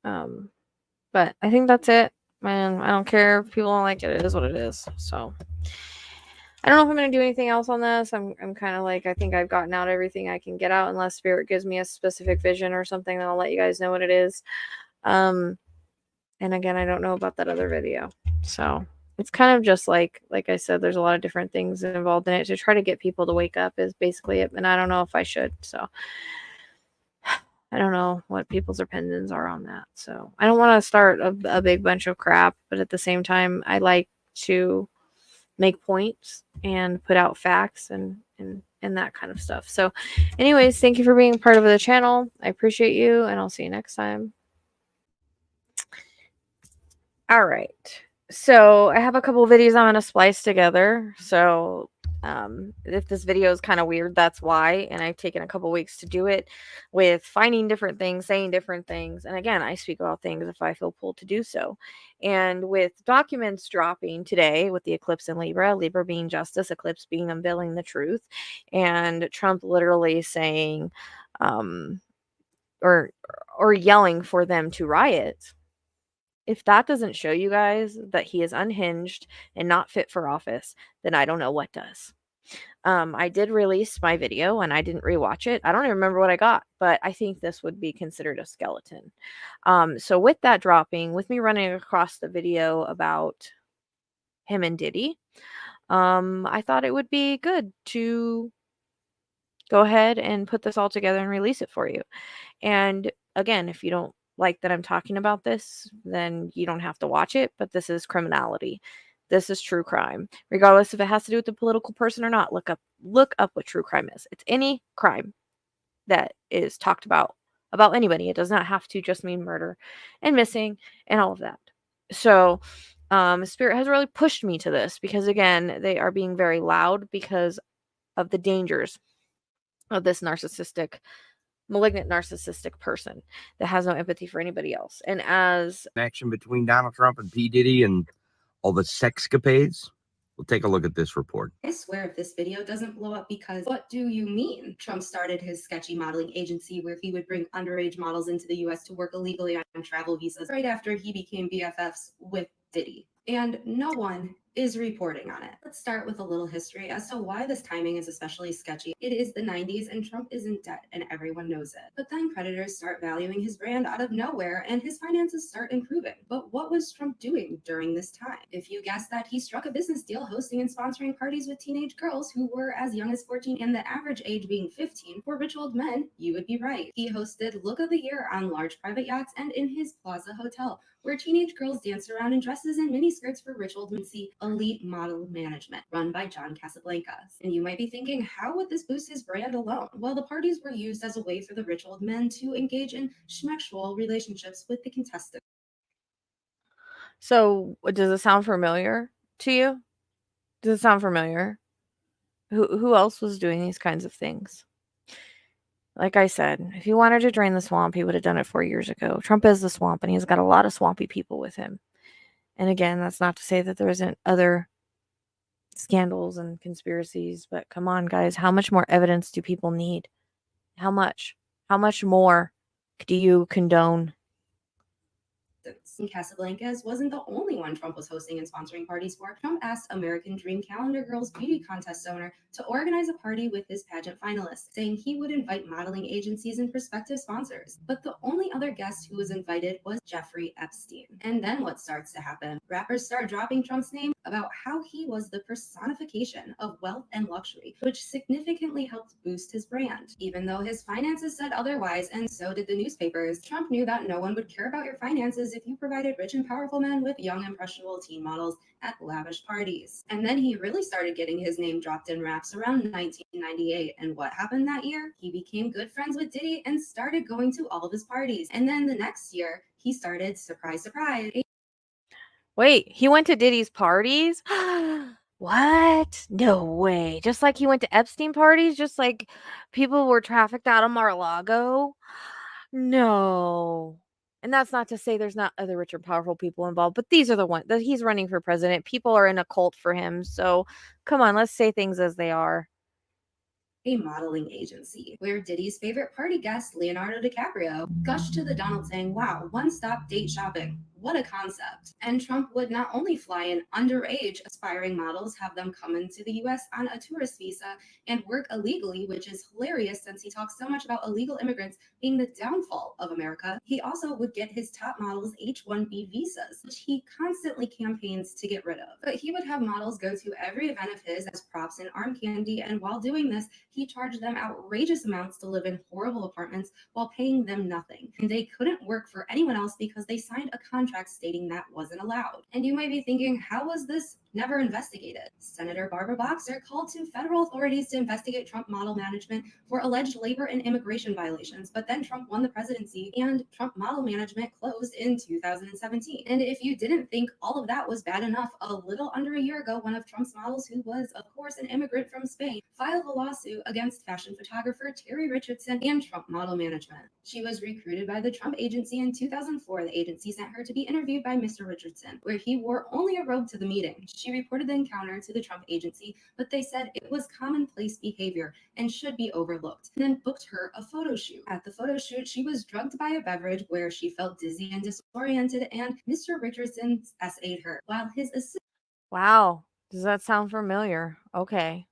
S1: But I think that's it, man. I don't care if people don't like it. It is what it is. So I don't know if I'm gonna do anything else on this. I'm kind of like, I think I've gotten out everything I can get out, unless Spirit gives me a specific vision or something. Then I'll let you guys know what it is. And again, I don't know about that other video, so it's kind of just like I said, there's a lot of different things involved in it to try to get people to wake up is basically it. And I don't know if I should, so I don't know what people's opinions are on that. So I don't want to start a big bunch of crap, but at the same time, I like to make points and put out facts and that kind of stuff. So anyways, thank you for being part of the channel. I appreciate you, and I'll see you next time. All right. So I have a couple of videos I'm going to splice together. So if this video is kind of weird, that's why. And I've taken a couple weeks to do it with finding different things, saying different things. And again, I speak about things if I feel pulled to do so. And with documents dropping today with the eclipse in Libra, Libra being justice, eclipse being unveiling the truth, and Trump literally saying or yelling for them to riot. If that doesn't show you guys that he is unhinged and not fit for office, then I don't know what does. I did release my video and I didn't rewatch it. I don't even remember what I got, but I think this would be considered a skeleton. So with that dropping, with me running across the video about him and Diddy, I thought it would be good to go ahead and put this all together and release it for you. And again, if you don't like that I'm talking about this, then you don't have to watch it, but this is criminality. This is true crime. Regardless if it has to do with the political person or not, look up what true crime is. It's any crime that is talked about anybody. It does not have to just mean murder and missing and all of that. So Spirit has really pushed me to this because again, they are being very loud because of the dangers of this malignant narcissistic person that has no empathy for anybody else. And as
S2: connection between Donald Trump and P. Diddy and all the sexcapades, we'll take a look at this report.
S3: I swear if this video doesn't blow up, because what do you mean? Trump started his sketchy modeling agency where he would bring underage models into the US to work illegally on travel visas right after he became BFFs with Diddy. And no one is reporting on it. Let's start with a little history as to why this timing is especially sketchy. It is the 90s and Trump is in debt and everyone knows it. But then creditors start valuing his brand out of nowhere and his finances start improving. But what was Trump doing during this time? If you guessed that he struck a business deal hosting and sponsoring parties with teenage girls who were as young as 14 and the average age being 15 for rich old men, you would be right. He hosted Look of the Year on large private yachts and in his Plaza Hotel, where teenage girls danced around in dresses and miniskirts for rich old men. See Elite Model Management, run by John Casablancas. And you might be thinking, how would this boost his brand alone? Well, the parties were used as a way for the rich old men to engage in schmexual relationships with the contestants.
S1: So, does it sound familiar to you? Does it sound familiar? Who else was doing these kinds of things? Like I said, if he wanted to drain the swamp, he would have done it 4 years ago. Trump is the swamp, and he's got a lot of swampy people with him. And again, that's not to say that there isn't other scandals and conspiracies, but come on, guys, how much more evidence do people need? How much? How much more do you condone?
S3: Casablancas wasn't the only one Trump was hosting and sponsoring parties for. Trump asked American Dream Calendar Girls beauty contest owner to organize a party with his pageant finalists, saying he would invite modeling agencies and prospective sponsors. But the only other guest who was invited was Jeffrey Epstein. And then what starts to happen? Rappers start dropping Trump's name about how he was the personification of wealth and luxury, which significantly helped boost his brand. Even though his finances said otherwise, and so did the newspapers, Trump knew that no one would care about your finances if you provided rich and powerful men with young, impressionable teen models at lavish parties. And then he really started getting his name dropped in raps around 1998. And what happened that year? He became good friends with Diddy and started going to all of his parties. And then the next year, he started, surprise, surprise.
S1: Wait, he went to Diddy's parties? What? No way. Just like he went to Epstein parties, just like people were trafficked out of Mar-a-Lago? No. And that's not to say there's not other rich or powerful people involved, but these are the ones that he's running for president. People are in a cult for him. So come on, let's say things as they are.
S3: A modeling agency, where Diddy's favorite party guest, Leonardo DiCaprio, gushed to the Donald saying, "Wow, one-stop date shopping. What a concept." And Trump would not only fly in underage aspiring models, have them come into the US on a tourist visa and work illegally, which is hilarious since he talks so much about illegal immigrants being the downfall of America. He also would get his top models H-1B visas, which he constantly campaigns to get rid of. But he would have models go to every event of his as props and arm candy, and while doing this, he charged them outrageous amounts to live in horrible apartments while paying them nothing. And they couldn't work for anyone else because they signed a contract stating that wasn't allowed. And you might be thinking, how was this never investigated? Senator Barbara Boxer called to federal authorities to investigate Trump model management for alleged labor and immigration violations, but then Trump won the presidency and Trump model management closed in 2017. And if you didn't think all of that was bad enough, a little under a year ago, one of Trump's models, who was of course an immigrant from Spain, filed a lawsuit against fashion photographer Terry Richardson and Trump model management. She was recruited by the Trump agency in 2004. The agency sent her to be interviewed by Mr. Richardson, where he wore only a robe to the meeting. She reported the encounter to the Trump agency, but they said it was commonplace behavior and should be overlooked, and then booked her a photo shoot. At the photo shoot, she was drugged by a beverage where she felt dizzy and disoriented, and Mr. Richardson SA'd her, while his assistant
S1: Wow. Does that sound familiar? Okay.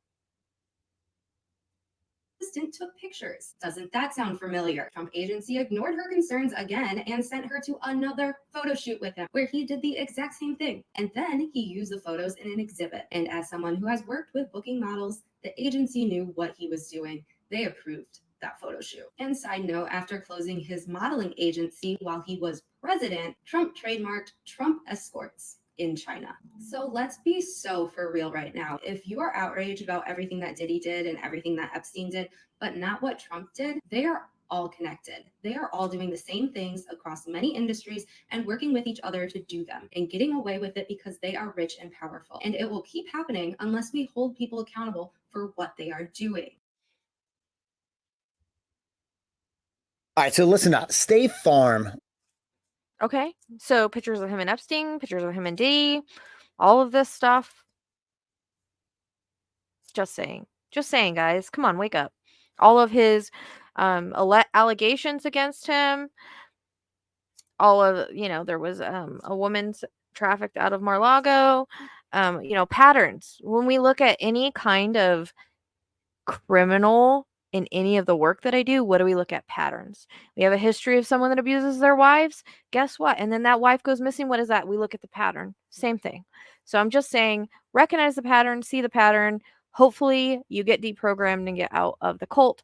S3: took pictures. Doesn't that sound familiar? Trump agency ignored her concerns again and sent her to another photo shoot with him, where he did the exact same thing. And then he used the photos in an exhibit. And as someone who has worked with booking models, the agency knew what he was doing. They approved that photo shoot. And side note, after closing his modeling agency while he was president, Trump trademarked Trump Escorts in China. So let's be so for real right now. If you are outraged about everything that Diddy did and everything that Epstein did, but not what Trump did, they are all connected. They are all doing the same things across many industries and working with each other to do them and getting away with it because they are rich and powerful. And it will keep happening unless we hold people accountable for what they are doing.
S4: All right, so listen up. State Farm.
S1: Okay. So pictures of him and Epstein, pictures of him and Diddy, all of this stuff. Just saying. Just saying, guys. Come on, wake up. All of his allegations against him. All of, there was a woman trafficked out of Mar-a-Lago. Patterns. When we look at any kind of criminal in any of the work that I do, what do we look at? Patterns. We have a history of someone that abuses their wives. Guess what? And then that wife goes missing. What is that? We look at the pattern. Same thing. So I'm just saying, recognize the pattern, see the pattern. Hopefully you get deprogrammed and get out of the cult.